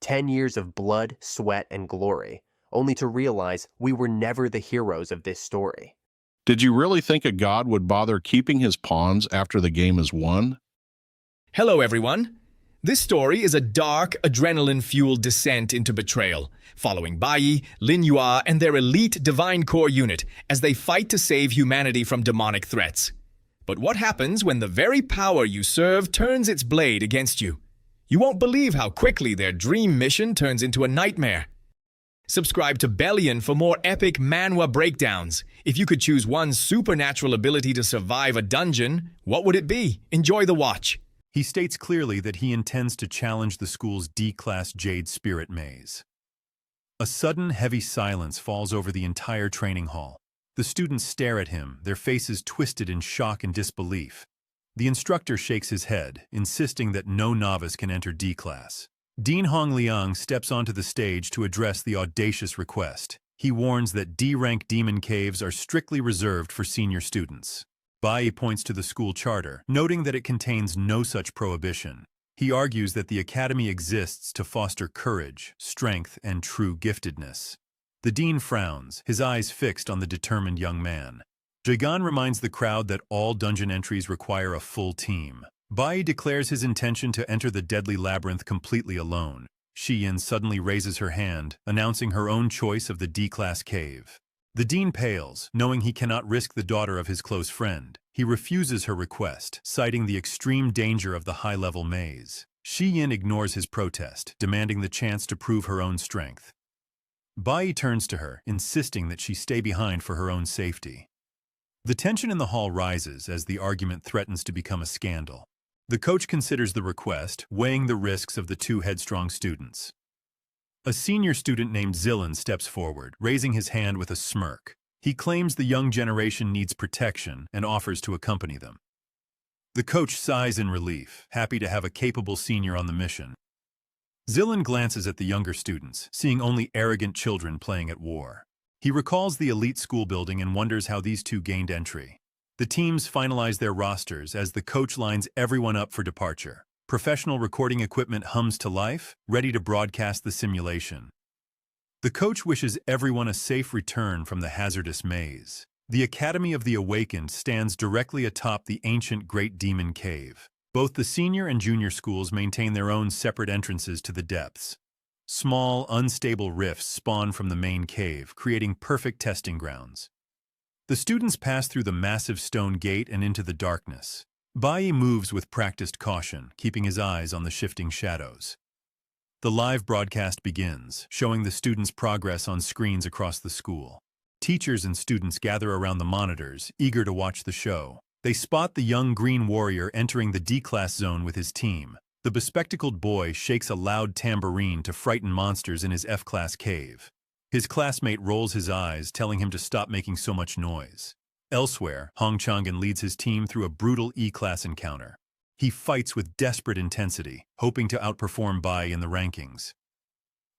10 years of blood, sweat, and glory, only to realize we were never the heroes of this story. Did you really think a god would bother keeping his pawns after the game is won? Hello, everyone. This story is a dark, adrenaline-fueled descent into betrayal, following Bai, Linhua, and their elite Divine Core unit as they fight to save humanity from demonic threats. But what happens when the very power you serve turns its blade against you? You won't believe how quickly their dream mission turns into a nightmare. Subscribe to Bellion for more epic Manhwa breakdowns. If you could choose one supernatural ability to survive a dungeon, what would it be? Enjoy the watch. He states clearly that he intends to challenge the school's D-Class Jade Spirit Maze. A sudden, heavy silence falls over the entire training hall. The students stare at him, their faces twisted in shock and disbelief. The instructor shakes his head, insisting that no novice can enter D-Class. Dean Hong Liang steps onto the stage to address the audacious request. He warns that D-rank demon caves are strictly reserved for senior students. Bai points to the school charter, noting that it contains no such prohibition. He argues that the academy exists to foster courage, strength, and true giftedness. The dean frowns, his eyes fixed on the determined young man. Jigan reminds the crowd that all dungeon entries require a full team. Bai declares his intention to enter the deadly labyrinth completely alone. Shiyin suddenly raises her hand, announcing her own choice of the D-Class cave. The dean pales, knowing he cannot risk the daughter of his close friend. He refuses her request, citing the extreme danger of the high-level maze. Shiyin ignores his protest, demanding the chance to prove her own strength. Bai turns to her, insisting that she stay behind for her own safety. The tension in the hall rises as the argument threatens to become a scandal. The coach considers the request, weighing the risks of the two headstrong students. A senior student named Zillan steps forward, raising his hand with a smirk. He claims the young generation needs protection and offers to accompany them. The coach sighs in relief, happy to have a capable senior on the mission. Zillan glances at the younger students, seeing only arrogant children playing at war. He recalls the elite school building and wonders how these two gained entry. The teams finalize their rosters as the coach lines everyone up for departure. Professional recording equipment hums to life, ready to broadcast the simulation. The coach wishes everyone a safe return from the hazardous maze. The Academy of the Awakened stands directly atop the ancient Great Demon Cave. Both the senior and junior schools maintain their own separate entrances to the depths. Small, unstable rifts spawn from the main cave, creating perfect testing grounds. The students pass through the massive stone gate and into the darkness. Bai moves with practiced caution, keeping his eyes on the shifting shadows. The live broadcast begins, showing the students' progress on screens across the school. Teachers and students gather around the monitors, eager to watch the show. They spot the young green warrior entering the D-Class zone with his team. The bespectacled boy shakes a loud tambourine to frighten monsters in his F-Class cave. His classmate rolls his eyes, telling him to stop making so much noise. Elsewhere, Hong Changan leads his team through a brutal E-Class encounter. He fights with desperate intensity, hoping to outperform Bai in the rankings.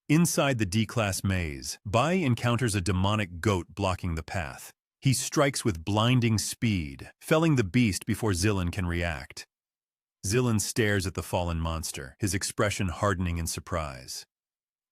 Inside the D-Class maze, Bai encounters a demonic goat blocking the path. He strikes with blinding speed, felling the beast before Zillan can react. Zillan stares at the fallen monster, his expression hardening in surprise.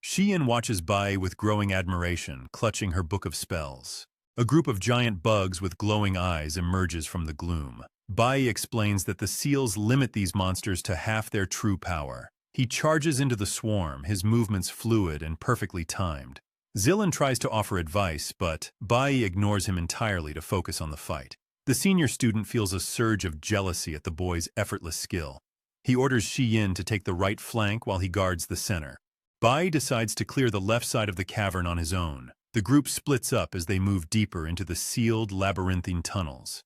Shiyin watches Bai with growing admiration, clutching her book of spells. A group of giant bugs with glowing eyes emerges from the gloom. Bai explains that the seals limit these monsters to half their true power. He charges into the swarm, his movements fluid and perfectly timed. Zillan tries to offer advice, but Bai ignores him entirely to focus on the fight. The senior student feels a surge of jealousy at the boy's effortless skill. He orders Shiyin to take the right flank while he guards the center. Bai decides to clear the left side of the cavern on his own. The group splits up as they move deeper into the sealed, labyrinthine tunnels.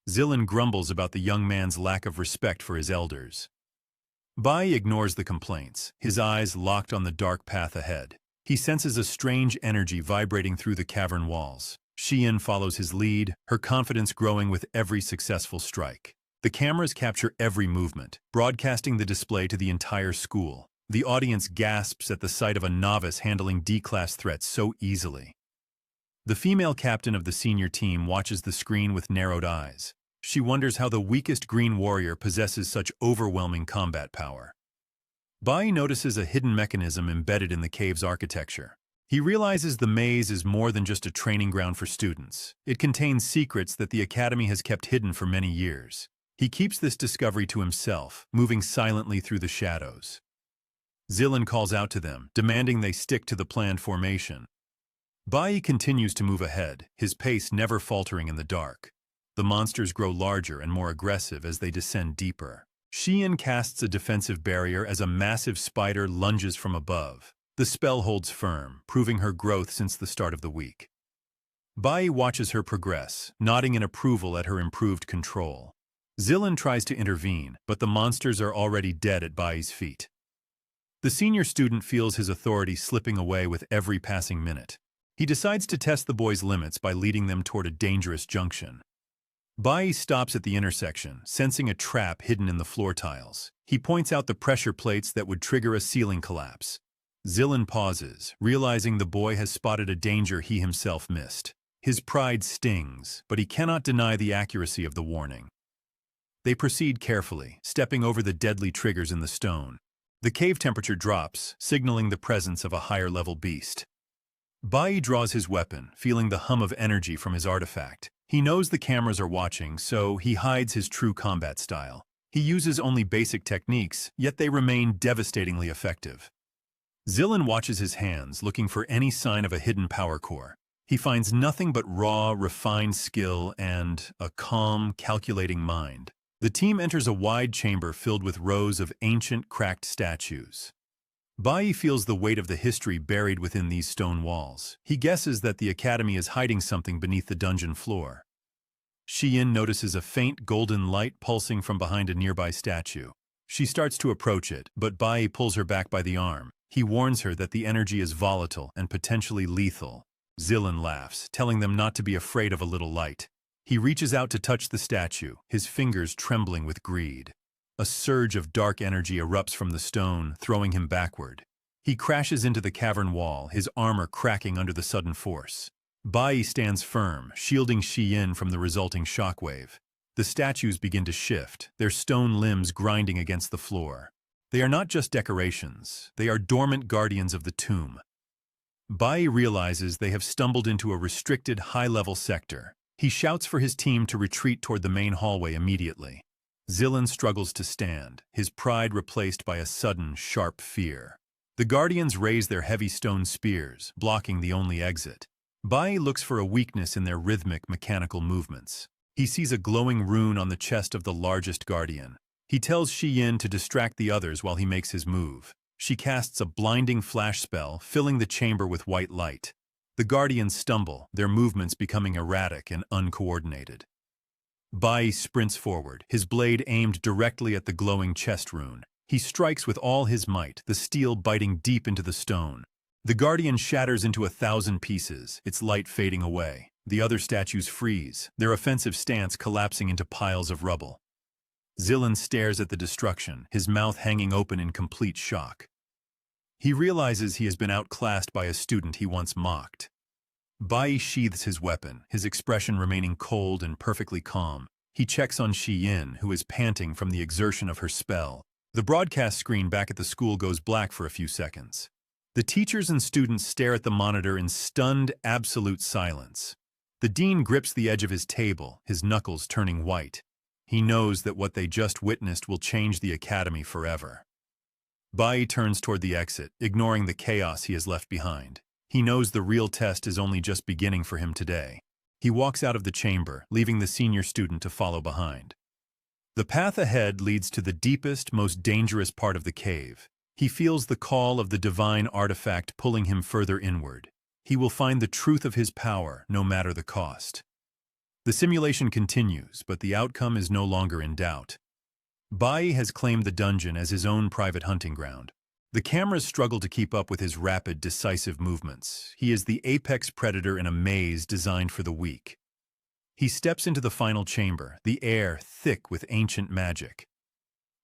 Zillan grumbles about the young man's lack of respect for his elders. Bai ignores the complaints, his eyes locked on the dark path ahead. He senses a strange energy vibrating through the cavern walls. Shiyin follows his lead, her confidence growing with every successful strike. The cameras capture every movement, broadcasting the display to the entire school. The audience gasps at the sight of a novice handling D-Class threats so easily. The female captain of the senior team watches the screen with narrowed eyes. She wonders how the weakest green warrior possesses such overwhelming combat power. Bai notices a hidden mechanism embedded in the cave's architecture. He realizes the maze is more than just a training ground for students. It contains secrets that the academy has kept hidden for many years. He keeps this discovery to himself, moving silently through the shadows. Zilin calls out to them, demanding they stick to the planned formation. Bai continues to move ahead, his pace never faltering in the dark. The monsters grow larger and more aggressive as they descend deeper. Xian casts a defensive barrier as a massive spider lunges from above. The spell holds firm, proving her growth since the start of the week. Bai watches her progress, nodding in approval at her improved control. Zilin tries to intervene, but the monsters are already dead at Bai's feet. The senior student feels his authority slipping away with every passing minute. He decides to test the boys' limits by leading them toward a dangerous junction. Bai stops at the intersection, sensing a trap hidden in the floor tiles. He points out the pressure plates that would trigger a ceiling collapse. Zilin pauses, realizing the boy has spotted a danger he himself missed. His pride stings, but he cannot deny the accuracy of the warning. They proceed carefully, stepping over the deadly triggers in the stone. The cave temperature drops, signaling the presence of a higher-level beast. Bai draws his weapon, feeling the hum of energy from his artifact. He knows the cameras are watching, so he hides his true combat style. He uses only basic techniques, yet they remain devastatingly effective. Zilin watches his hands, looking for any sign of a hidden power core. He finds nothing but raw, refined skill and a calm, calculating mind. The team enters a wide chamber filled with rows of ancient, cracked statues. Bai feels the weight of the history buried within these stone walls. He guesses that the academy is hiding something beneath the dungeon floor. Xian notices a faint golden light pulsing from behind a nearby statue. She starts to approach it, but Bai pulls her back by the arm. He warns her that the energy is volatile and potentially lethal. Zilin laughs, telling them not to be afraid of a little light. He reaches out to touch the statue, his fingers trembling with greed. A surge of dark energy erupts from the stone, throwing him backward. He crashes into the cavern wall, his armor cracking under the sudden force. Bai stands firm, shielding Xian from the resulting shockwave. The statues begin to shift, their stone limbs grinding against the floor. They are not just decorations, they are dormant guardians of the tomb. Bai realizes they have stumbled into a restricted, high-level sector. He shouts for his team to retreat toward the main hallway immediately. Zilin struggles to stand, his pride replaced by a sudden, sharp fear. The guardians raise their heavy stone spears, blocking the only exit. Bai looks for a weakness in their rhythmic, mechanical movements. He sees a glowing rune on the chest of the largest guardian. He tells Xian to distract the others while he makes his move. She casts a blinding flash spell, filling the chamber with white light. The guardians stumble, their movements becoming erratic and uncoordinated. Bai sprints forward, his blade aimed directly at the glowing chest rune. He strikes with all his might, the steel biting deep into the stone. The guardian shatters into 1,000 pieces, its light fading away. The other statues freeze, their offensive stance collapsing into piles of rubble. Zilin stares at the destruction, his mouth hanging open in complete shock. He realizes he has been outclassed by a student he once mocked. Bai sheathes his weapon, his expression remaining cold and perfectly calm. He checks on Xian, who is panting from the exertion of her spell. The broadcast screen back at the school goes black for a few seconds. The teachers and students stare at the monitor in stunned, absolute silence. The dean grips the edge of his table, his knuckles turning white. He knows that what they just witnessed will change the academy forever. Bai turns toward the exit, ignoring the chaos he has left behind. He knows the real test is only just beginning for him today. He walks out of the chamber, leaving the senior student to follow behind. The path ahead leads to the deepest, most dangerous part of the cave. He feels the call of the divine artifact pulling him further inward. He will find the truth of his power, no matter the cost. The simulation continues, but the outcome is no longer in doubt. Bai has claimed the dungeon as his own private hunting ground. The cameras struggle to keep up with his rapid, decisive movements. He is the apex predator in a maze designed for the weak. He steps into the final chamber, the air thick with ancient magic.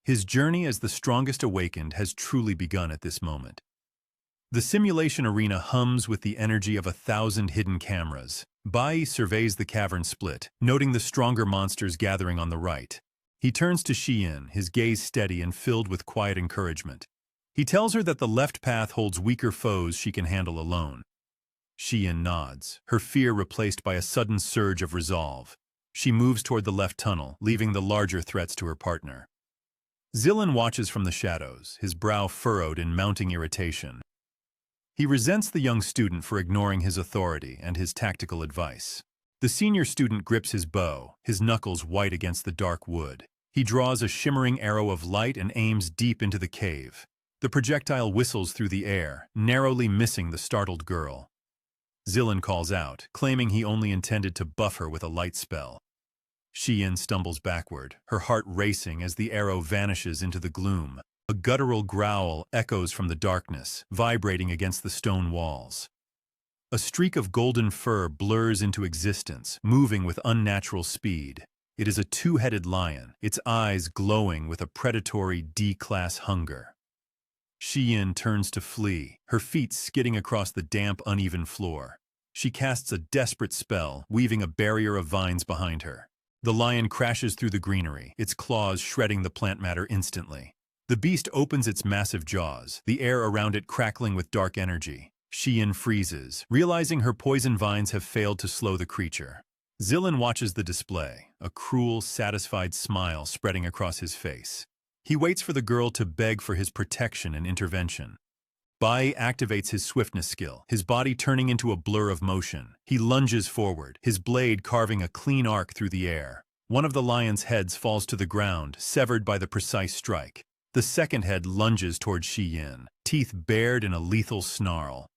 His journey as the strongest awakened has truly begun at this moment. The simulation arena hums with the energy of 1,000 hidden cameras. Bai surveys the cavern split, noting the stronger monsters gathering on the right. He turns to Xian, his gaze steady and filled with quiet encouragement. He tells her that the left path holds weaker foes she can handle alone. Shiyin nods, her fear replaced by a sudden surge of resolve. She moves toward the left tunnel, leaving the larger threats to her partner. Zilin watches from the shadows, his brow furrowed in mounting irritation. He resents the young student for ignoring his authority and his tactical advice. The senior student grips his bow, his knuckles white against the dark wood. He draws a shimmering arrow of light and aims deep into the cave. The projectile whistles through the air, narrowly missing the startled girl. Zilin calls out, claiming he only intended to buff her with a light spell. Shiyin stumbles backward, her heart racing as the arrow vanishes into the gloom. A guttural growl echoes from the darkness, vibrating against the stone walls. A streak of golden fur blurs into existence, moving with unnatural speed. It is a two-headed lion, its eyes glowing with a predatory D-class hunger. Shiyin turns to flee, her feet skidding across the damp, uneven floor. She casts a desperate spell, weaving a barrier of vines behind her. The lion crashes through the greenery, its claws shredding the plant matter instantly. The beast opens its massive jaws, the air around it crackling with dark energy. Shiyin freezes, realizing her poison vines have failed to slow the creature. Zilin watches the display, a cruel, satisfied smile spreading across his face. He waits for the girl to beg for his protection and intervention. Bai activates his swiftness skill, his body turning into a blur of motion. He lunges forward, his blade carving a clean arc through the air. One of the lion's heads falls to the ground, severed by the precise strike. The second head lunges toward Shiyin, teeth bared in a lethal snarl.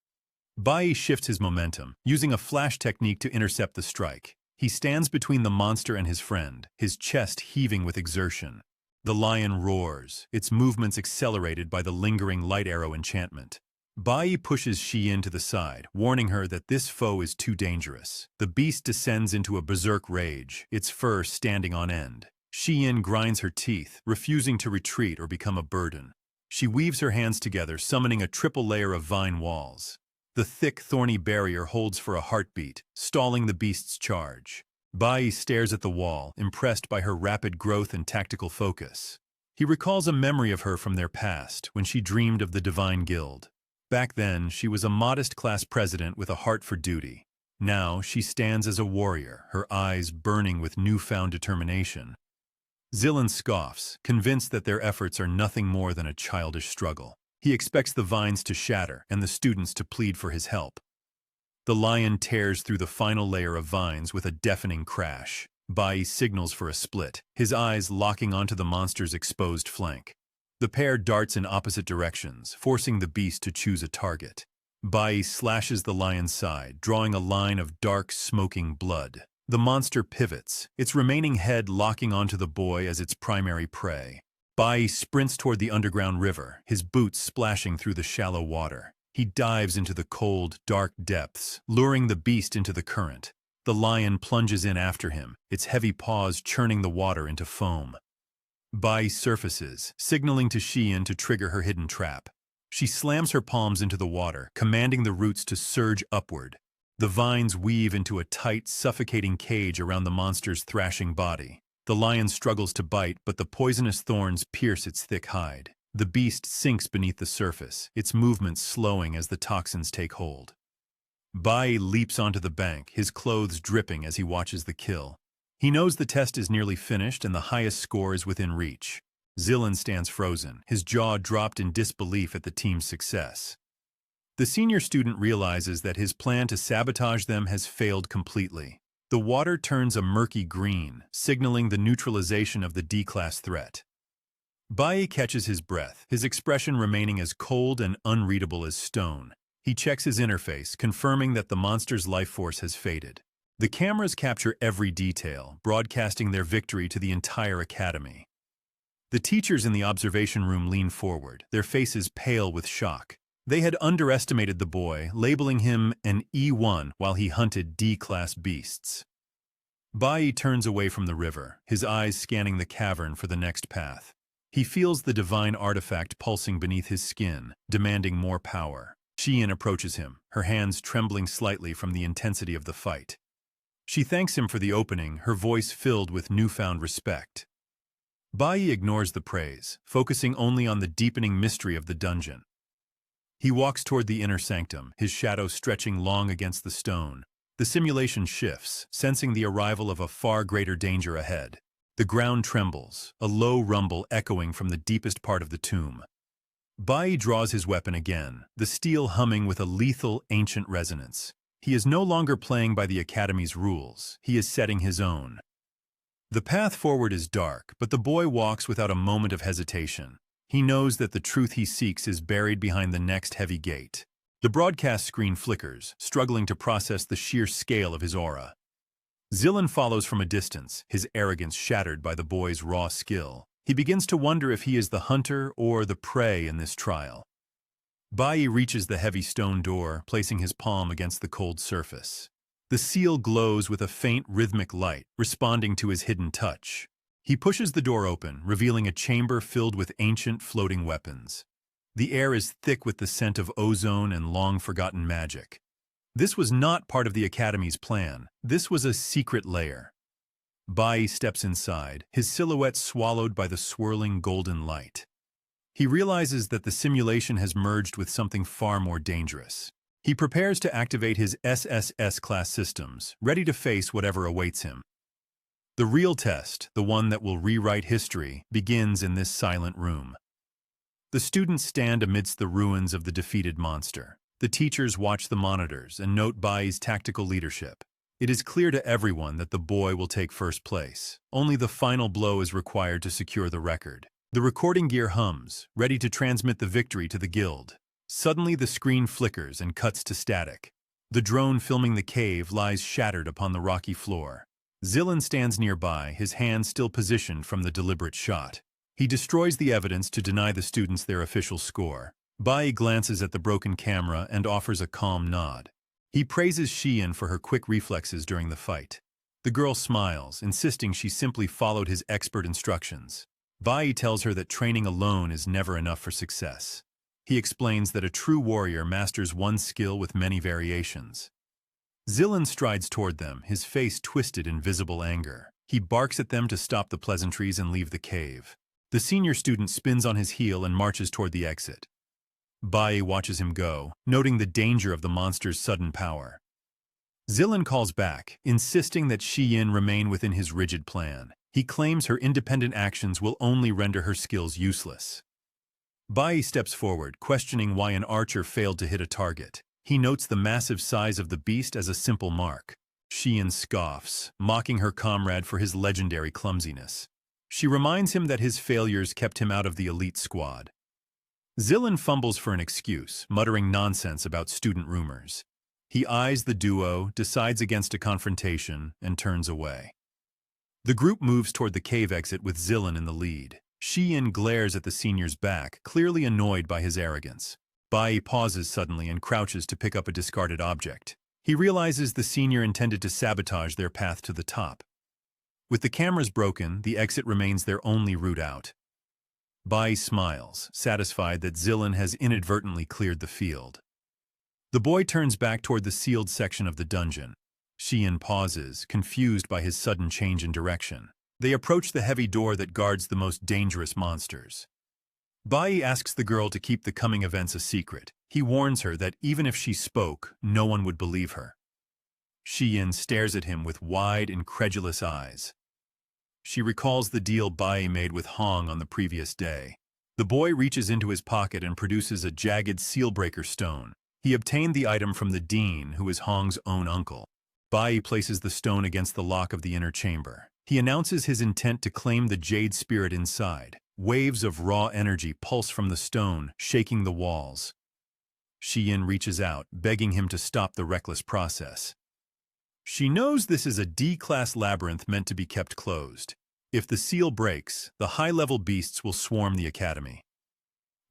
Bai shifts his momentum, using a flash technique to intercept the strike. He stands between the monster and his friend, his chest heaving with exertion. The lion roars, its movements accelerated by the lingering light arrow enchantment. Bai pushes Shiyin to the side, warning her that this foe is too dangerous. The beast descends into a berserk rage, its fur standing on end. Shiyin grinds her teeth, refusing to retreat or become a burden. She weaves her hands together, summoning a triple layer of vine walls. The thick, thorny barrier holds for a heartbeat, stalling the beast's charge. Bai stares at the wall, impressed by her rapid growth and tactical focus. He recalls a memory of her from their past, when she dreamed of the Divine Guild. Back then, she was a modest class president with a heart for duty. Now, she stands as a warrior, her eyes burning with newfound determination. Zilin scoffs, convinced that their efforts are nothing more than a childish struggle. He expects the vines to shatter and the students to plead for his help. The lion tears through the final layer of vines with a deafening crash. Bai signals for a split, his eyes locking onto the monster's exposed flank. The pair darts in opposite directions, forcing the beast to choose a target. Bai slashes the lion's side, drawing a line of dark, smoking blood. The monster pivots, its remaining head locking onto the boy as its primary prey. Bai sprints toward the underground river, his boots splashing through the shallow water. He dives into the cold, dark depths, luring the beast into the current. The lion plunges in after him, its heavy paws churning the water into foam. Bai surfaces, signaling to Shiyin to trigger her hidden trap. She slams her palms into the water, commanding the roots to surge upward. The vines weave into a tight, suffocating cage around the monster's thrashing body. The lion struggles to bite, but the poisonous thorns pierce its thick hide. The beast sinks beneath the surface, its movements slowing as the toxins take hold. Bai leaps onto the bank, his clothes dripping as he watches the kill. He knows the test is nearly finished and the highest score is within reach. Zilin stands frozen, his jaw dropped in disbelief at the team's success. The senior student realizes that his plan to sabotage them has failed completely. The water turns a murky green, signaling the neutralization of the D-class threat. Bai catches his breath, his expression remaining as cold and unreadable as stone. He checks his interface, confirming that the monster's life force has faded. The cameras capture every detail, broadcasting their victory to the entire academy. The teachers in the observation room lean forward, their faces pale with shock. They had underestimated the boy, labeling him an E1 while he hunted D-class beasts. Bai turns away from the river, his eyes scanning the cavern for the next path. He feels the divine artifact pulsing beneath his skin, demanding more power. Shiyin approaches him, her hands trembling slightly from the intensity of the fight. She thanks him for the opening, her voice filled with newfound respect. Bai ignores the praise, focusing only on the deepening mystery of the dungeon. He walks toward the inner sanctum, his shadow stretching long against the stone. The simulation shifts, sensing the arrival of a far greater danger ahead. The ground trembles, a low rumble echoing from the deepest part of the tomb. Bai draws his weapon again, the steel humming with a lethal, ancient resonance. He is no longer playing by the Academy's rules, he is setting his own. The path forward is dark, but the boy walks without a moment of hesitation. He knows that the truth he seeks is buried behind the next heavy gate. The broadcast screen flickers, struggling to process the sheer scale of his aura. Zillan follows from a distance, his arrogance shattered by the boy's raw skill. He begins to wonder if he is the hunter or the prey in this trial. Bai reaches the heavy stone door, placing his palm against the cold surface. The seal glows with a faint rhythmic light, responding to his hidden touch. He pushes the door open, revealing a chamber filled with ancient floating weapons. The air is thick with the scent of ozone and long-forgotten magic. This was not part of the Academy's plan. This was a secret lair. Bai steps inside, his silhouette swallowed by the swirling golden light. He realizes that the simulation has merged with something far more dangerous. He prepares to activate his SSS-class systems, ready to face whatever awaits him. The real test, the one that will rewrite history, begins in this silent room. The students stand amidst the ruins of the defeated monster. The teachers watch the monitors and note Bai's tactical leadership. It is clear to everyone that the boy will take first place. Only the final blow is required to secure the record. The recording gear hums, ready to transmit the victory to the guild. Suddenly the screen flickers and cuts to static. The drone filming the cave lies shattered upon the rocky floor. Zillan stands nearby, his hand still positioned from the deliberate shot. He destroys the evidence to deny the students their official score. Bai glances at the broken camera and offers a calm nod. He praises Xian for her quick reflexes during the fight. The girl smiles, insisting she simply followed his expert instructions. Bai tells her that training alone is never enough for success. He explains that a true warrior masters one skill with many variations. Zillan strides toward them, his face twisted in visible anger. He barks at them to stop the pleasantries and leave the cave. The senior student spins on his heel and marches toward the exit. Bai watches him go, noting the danger of the monster's sudden power. Zillan calls back, insisting that Xian remain within his rigid plan. He claims her independent actions will only render her skills useless. Bai steps forward, questioning why an archer failed to hit a target. He notes the massive size of the beast as a simple mark. Xian scoffs, mocking her comrade for his legendary clumsiness. She reminds him that his failures kept him out of the elite squad. Zillan fumbles for an excuse, muttering nonsense about student rumors. He eyes the duo, decides against a confrontation, and turns away. The group moves toward the cave exit with Zillan in the lead. Xian glares at the senior's back, clearly annoyed by his arrogance. Bai pauses suddenly and crouches to pick up a discarded object. He realizes the senior intended to sabotage their path to the top. With the cameras broken, the exit remains their only route out. Bai smiles, satisfied that Zillan has inadvertently cleared the field. The boy turns back toward the sealed section of the dungeon. Xian pauses, confused by his sudden change in direction. They approach the heavy door that guards the most dangerous monsters. Bai asks the girl to keep the coming events a secret. He warns her that even if she spoke, no one would believe her. Xian stares at him with wide, incredulous eyes. She recalls the deal Bai made with Hong on the previous day. The boy reaches into his pocket and produces a jagged sealbreaker stone. He obtained the item from the dean, who is Hong's own uncle. Bai places the stone against the lock of the inner chamber. He announces his intent to claim the jade spirit inside. Waves of raw energy pulse from the stone, shaking the walls. Xian reaches out, begging him to stop the reckless process. She knows this is a D-class labyrinth meant to be kept closed. If the seal breaks, the high-level beasts will swarm the academy.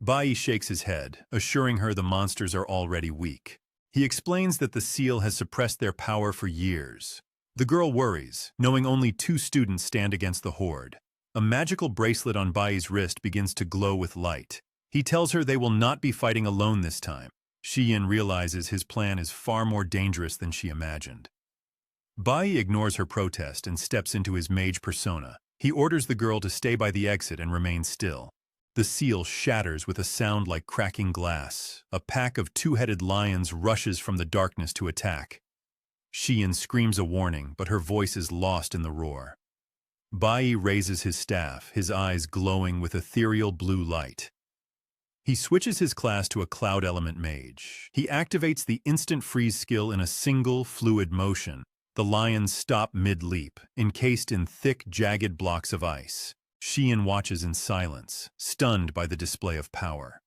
Bai shakes his head, assuring her the monsters are already weak. He explains that the seal has suppressed their power for years. The girl worries, knowing only 2 students stand against the horde. A magical bracelet on Bai's wrist begins to glow with light. He tells her they will not be fighting alone this time. Xian realizes his plan is far more dangerous than she imagined. Bai ignores her protest and steps into his mage persona. He orders the girl to stay by the exit and remain still. The seal shatters with a sound like cracking glass. A pack of two-headed lions rushes from the darkness to attack. Shion screams a warning, but her voice is lost in the roar. Bai raises his staff, his eyes glowing with ethereal blue light. He switches his class to a cloud element mage. He activates the instant freeze skill in a single, fluid motion. The lions stop mid-leap, encased in thick, jagged blocks of ice. Shion watches in silence, stunned by the display of power.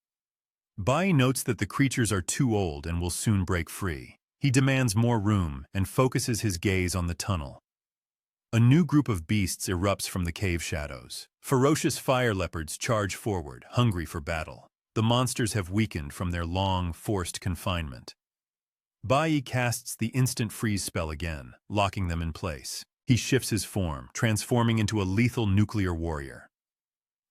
Bai notes that the creatures are too old and will soon break free. He demands more room and focuses his gaze on the tunnel. A new group of beasts erupts from the cave shadows. Ferocious fire leopards charge forward, hungry for battle. The monsters have weakened from their long, forced confinement. Bai casts the instant freeze spell again, locking them in place. He shifts his form, transforming into a lethal nuclear warrior.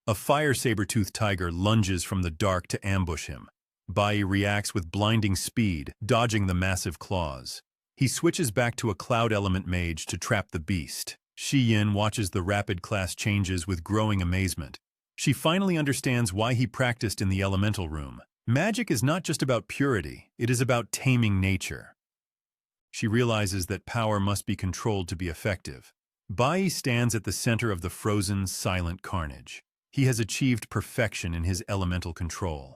A fire saber-toothed tiger lunges from the dark to ambush him. Bai reacts with blinding speed, dodging the massive claws. He switches back to a cloud element mage to trap the beast. Shion watches the rapid class changes with growing amazement. She finally understands why he practiced in the elemental room. Magic is not just about purity, it is about taming nature. She realizes that power must be controlled to be effective. Bai stands at the center of the frozen, silent carnage. He has achieved perfection in his elemental control.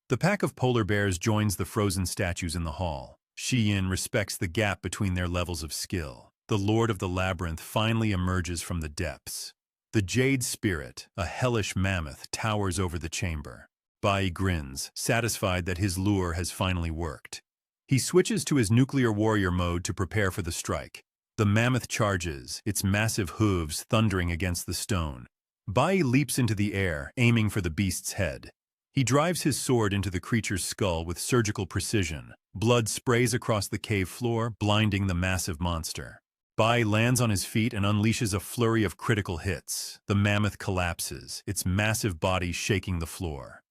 The pack of polar bears joins the frozen statues in the hall. Shion respects the gap between their levels of skill. The Lord of the Labyrinth finally emerges from the depths. The Jade Spirit, a hellish mammoth, towers over the chamber. Bai grins, satisfied that his lure has finally worked. He switches to his nuclear warrior mode to prepare for the strike. The mammoth charges, its massive hooves thundering against the stone. Bai leaps into the air, aiming for the beast's head. He drives his sword into the creature's skull with surgical precision. Blood sprays across the cave floor, blinding the massive monster. Bai lands on his feet and unleashes a flurry of critical hits. The mammoth collapses, its massive body shaking the floor.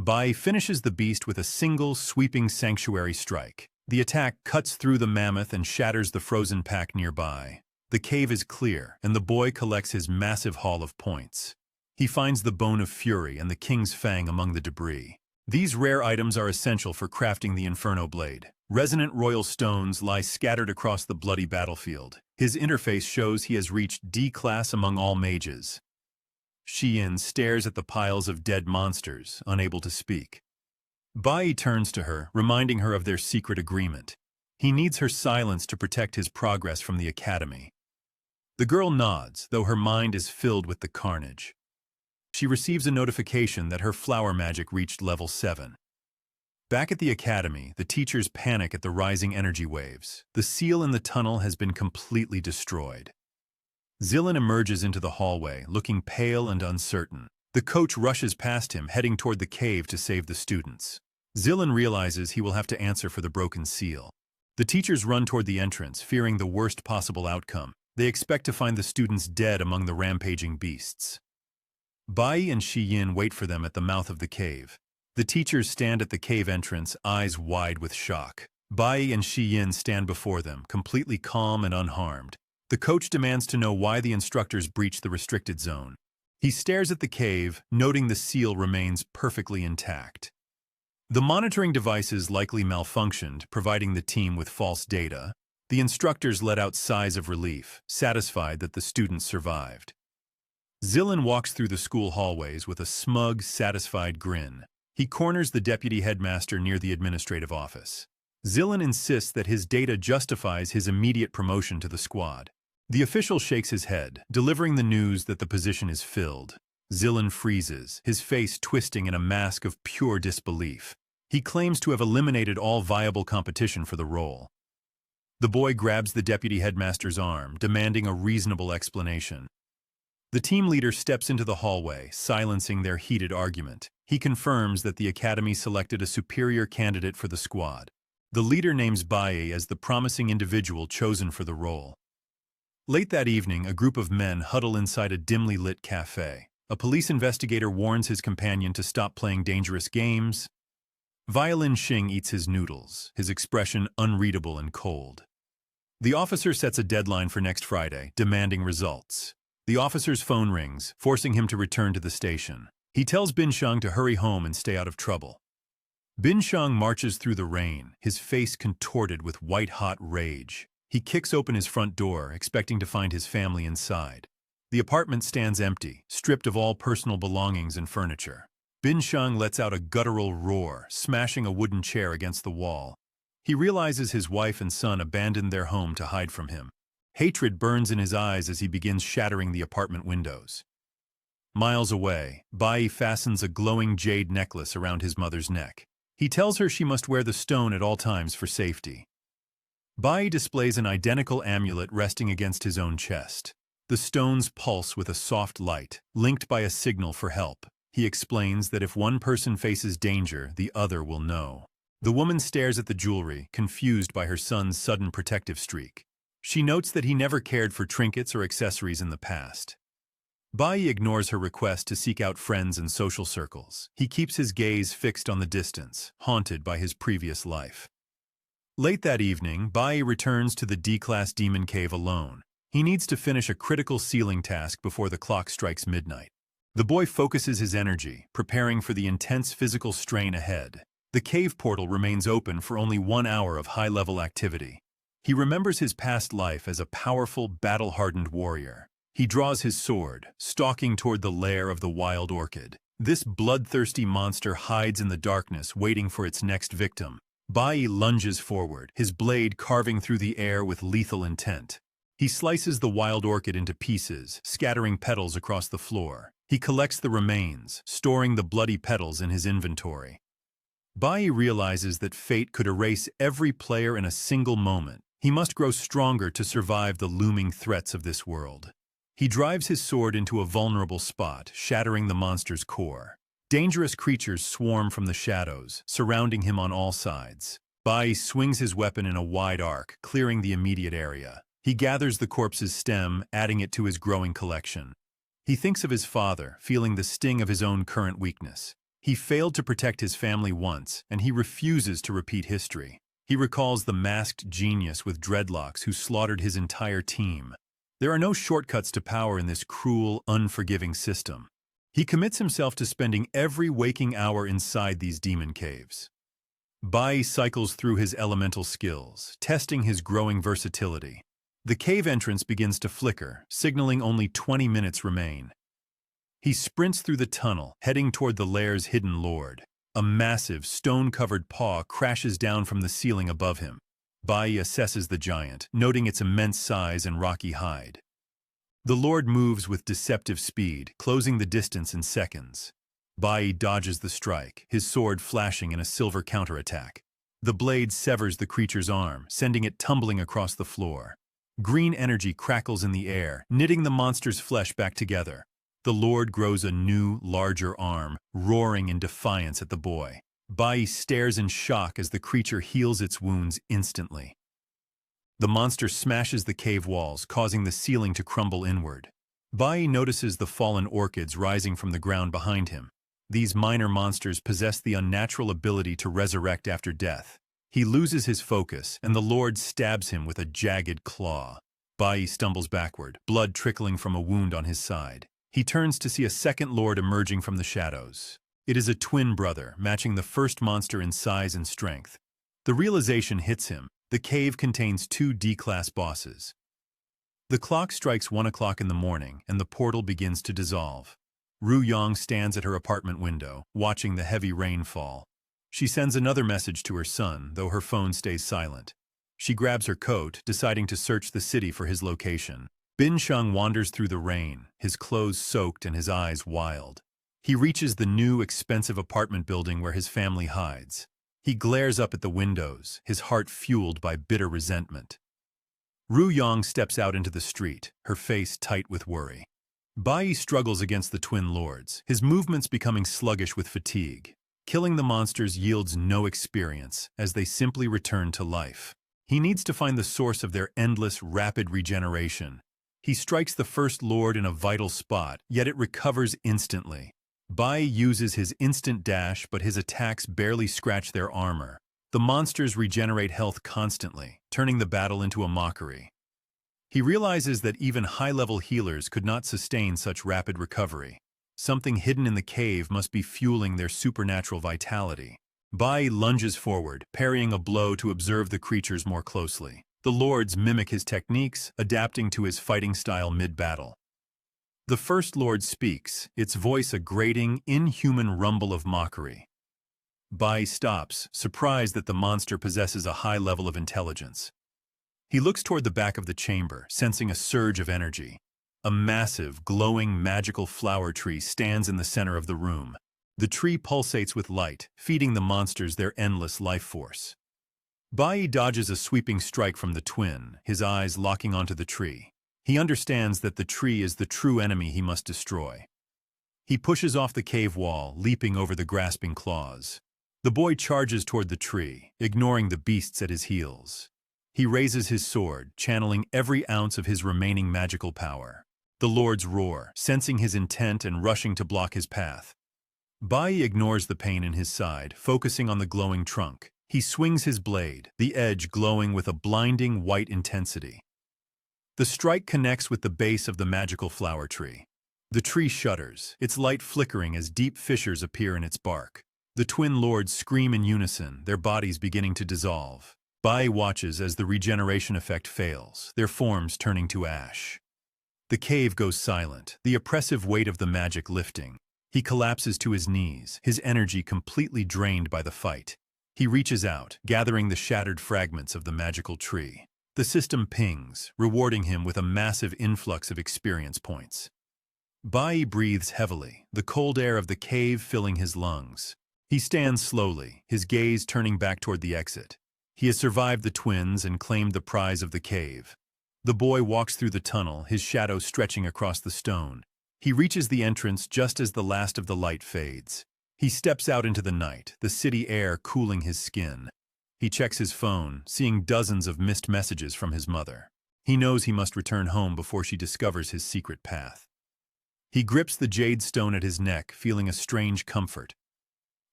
Bai finishes the beast with a single, sweeping sanctuary strike. The attack cuts through the mammoth and shatters the frozen pack nearby. The cave is clear, and the boy collects his massive haul of points. He finds the Bone of Fury and the King's Fang among the debris. These rare items are essential for crafting the Inferno Blade. Resonant royal stones lie scattered across the bloody battlefield. His interface shows he has reached D-class among all mages. Shion stares at the piles of dead monsters, unable to speak. Bai turns to her, reminding her of their secret agreement. He needs her silence to protect his progress from the academy. The girl nods, though her mind is filled with the carnage. She receives a notification that her flower magic reached level 7. Back at the academy, the teachers panic at the rising energy waves. The seal in the tunnel has been completely destroyed. Zillan emerges into the hallway, looking pale and uncertain. The coach rushes past him, heading toward the cave to save the students. Zillan realizes he will have to answer for the broken seal. The teachers run toward the entrance, fearing the worst possible outcome. They expect to find the students dead among the rampaging beasts. Bai and Shiyin wait for them at the mouth of the cave. The teachers stand at the cave entrance, eyes wide with shock. Bai and Shiyin stand before them, completely calm and unharmed. The coach demands to know why the instructors breached the restricted zone. He stares at the cave, noting the seal remains perfectly intact. The monitoring devices likely malfunctioned, providing the team with false data. The instructors let out sighs of relief, satisfied that the students survived. Zillan walks through the school hallways with a smug, satisfied grin. He corners the deputy headmaster near the administrative office. Zillan insists that his data justifies his immediate promotion to the squad. The official shakes his head, delivering the news that the position is filled. Zillan freezes, his face twisting in a mask of pure disbelief. He claims to have eliminated all viable competition for the role. The boy grabs the deputy headmaster's arm, demanding a reasonable explanation. The team leader steps into the hallway, silencing their heated argument. He confirms that the academy selected a superior candidate for the squad. The leader names Bai as the promising individual chosen for the role. Late that evening, a group of men huddle inside a dimly lit cafe. A police investigator warns his companion to stop playing dangerous games. Violin Xing eats his noodles, his expression unreadable and cold. The officer sets a deadline for next Friday, demanding results. The officer's phone rings, forcing him to return to the station. He tells Bin Shang to hurry home and stay out of trouble. Bin Shang marches through the rain, his face contorted with white-hot rage. He kicks open his front door, expecting to find his family inside. The apartment stands empty, stripped of all personal belongings and furniture. Bin Shang lets out a guttural roar, smashing a wooden chair against the wall. He realizes his wife and son abandoned their home to hide from him. Hatred burns in his eyes as he begins shattering the apartment windows. Miles away, Bai fastens a glowing jade necklace around his mother's neck. He tells her she must wear the stone at all times for safety. Bai displays an identical amulet resting against his own chest. The stones pulse with a soft light, linked by a signal for help. He explains that if one person faces danger, the other will know. The woman stares at the jewelry, confused by her son's sudden protective streak. She notes that he never cared for trinkets or accessories in the past. Bai ignores her request to seek out friends and social circles. He keeps his gaze fixed on the distance, haunted by his previous life. Late that evening, Bai returns to the D-class demon cave alone. He needs to finish a critical sealing task before the clock strikes midnight. The boy focuses his energy, preparing for the intense physical strain ahead. The cave portal remains open for only 1 hour of high-level activity. He remembers his past life as a powerful, battle-hardened warrior. He draws his sword, stalking toward the lair of the wild orchid. This bloodthirsty monster hides in the darkness, waiting for its next victim. Bai lunges forward, his blade carving through the air with lethal intent. He slices the wild orchid into pieces, scattering petals across the floor. He collects the remains, storing the bloody petals in his inventory. Bai realizes that fate could erase every player in a single moment. He must grow stronger to survive the looming threats of this world. He drives his sword into a vulnerable spot, shattering the monster's core. Dangerous creatures swarm from the shadows, surrounding him on all sides. Bai swings his weapon in a wide arc, clearing the immediate area. He gathers the corpse's stem, adding it to his growing collection. He thinks of his father, feeling the sting of his own current weakness. He failed to protect his family once, and he refuses to repeat history. He recalls the masked genius with dreadlocks who slaughtered his entire team. There are no shortcuts to power in this cruel, unforgiving system. He commits himself to spending every waking hour inside these demon caves. Bai cycles through his elemental skills, testing his growing versatility. The cave entrance begins to flicker, signaling only 20 minutes remain. He sprints through the tunnel, heading toward the lair's hidden lord. A massive, stone-covered paw crashes down from the ceiling above him. Bai assesses the giant, noting its immense size and rocky hide. The lord moves with deceptive speed, closing the distance in seconds. Bai dodges the strike, his sword flashing in a silver counterattack. The blade severs the creature's arm, sending it tumbling across the floor. Green energy crackles in the air, knitting the monster's flesh back together. The lord grows a new, larger arm, roaring in defiance at the boy. Bai stares in shock as the creature heals its wounds instantly. The monster smashes the cave walls, causing the ceiling to crumble inward. Bai notices the fallen orchids rising from the ground behind him. These minor monsters possess the unnatural ability to resurrect after death. He loses his focus, and the lord stabs him with a jagged claw. Bai stumbles backward, blood trickling from a wound on his side. He turns to see a second lord emerging from the shadows. It is a twin brother, matching the first monster in size and strength. The realization hits him. The cave contains 2 D-class bosses. The clock strikes 1 o'clock in the morning, and the portal begins to dissolve. Ru Yang stands at her apartment window, watching the heavy rain fall. She sends another message to her son, though her phone stays silent. She grabs her coat, deciding to search the city for his location. Bin Shang wanders through the rain, his clothes soaked and his eyes wild. He reaches the new, expensive apartment building where his family hides. He glares up at the windows, his heart fueled by bitter resentment. Ru Yang steps out into the street, her face tight with worry. Bai struggles against the twin lords, his movements becoming sluggish with fatigue. Killing the monsters yields no experience, as they simply return to life. He needs to find the source of their endless, rapid regeneration. He strikes the first lord in a vital spot, yet it recovers instantly. Bai uses his instant dash, but his attacks barely scratch their armor. The monsters regenerate health constantly, turning the battle into a mockery. He realizes that even high-level healers could not sustain such rapid recovery. Something hidden in the cave must be fueling their supernatural vitality. Bai lunges forward, parrying a blow to observe the creatures more closely. The lords mimic his techniques, adapting to his fighting style mid-battle. The first lord speaks, its voice a grating, inhuman rumble of mockery. Bai stops, surprised that the monster possesses a high level of intelligence. He looks toward the back of the chamber, sensing a surge of energy. A massive, glowing, magical flower tree stands in the center of the room. The tree pulsates with light, feeding the monsters their endless life force. Bai dodges a sweeping strike from the twin, his eyes locking onto the tree. He understands that the tree is the true enemy he must destroy. He pushes off the cave wall, leaping over the grasping claws. The boy charges toward the tree, ignoring the beasts at his heels. He raises his sword, channeling every ounce of his remaining magical power. The lords roar, sensing his intent and rushing to block his path. Bai ignores the pain in his side, focusing on the glowing trunk. He swings his blade, the edge glowing with a blinding white intensity. The strike connects with the base of the magical flower tree. The tree shudders, its light flickering as deep fissures appear in its bark. The twin lords scream in unison, their bodies beginning to dissolve. Bai watches as the regeneration effect fails, their forms turning to ash. The cave goes silent, the oppressive weight of the magic lifting. He collapses to his knees, his energy completely drained by the fight. He reaches out, gathering the shattered fragments of the magical tree. The system pings, rewarding him with a massive influx of experience points. Bai breathes heavily, the cold air of the cave filling his lungs. He stands slowly, his gaze turning back toward the exit. He has survived the twins and claimed the prize of the cave. The boy walks through the tunnel, his shadow stretching across the stone. He reaches the entrance just as the last of the light fades. He steps out into the night, the city air cooling his skin. He checks his phone, seeing dozens of missed messages from his mother. He knows he must return home before she discovers his secret path. He grips the jade stone at his neck, feeling a strange comfort.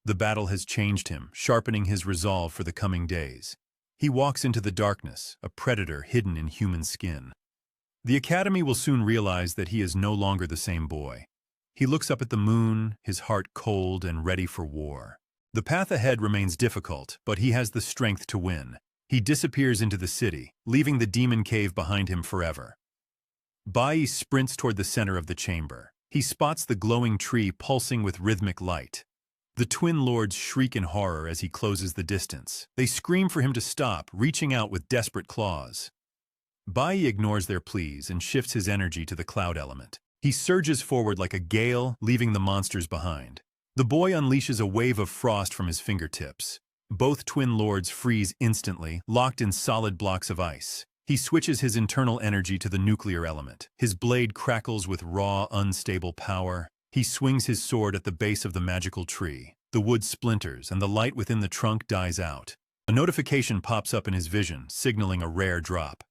The battle has changed him, sharpening his resolve for the coming days. He walks into the darkness, a predator hidden in human skin. The Academy will soon realize that he is no longer the same boy. He looks up at the moon, his heart cold and ready for war. The path ahead remains difficult, but he has the strength to win. He disappears into the city, leaving the demon cave behind him forever. Bai sprints toward the center of the chamber. He spots the glowing tree pulsing with rhythmic light. The twin lords shriek in horror as he closes the distance. They scream for him to stop, reaching out with desperate claws. Bai ignores their pleas and shifts his energy to the cloud element. He surges forward like a gale, leaving the monsters behind. The boy unleashes a wave of frost from his fingertips. Both twin lords freeze instantly, locked in solid blocks of ice. He switches his internal energy to the nuclear element. His blade crackles with raw, unstable power. He swings his sword at the base of the magical tree. The wood splinters, and the light within the trunk dies out. A notification pops up in his vision, signaling a rare drop.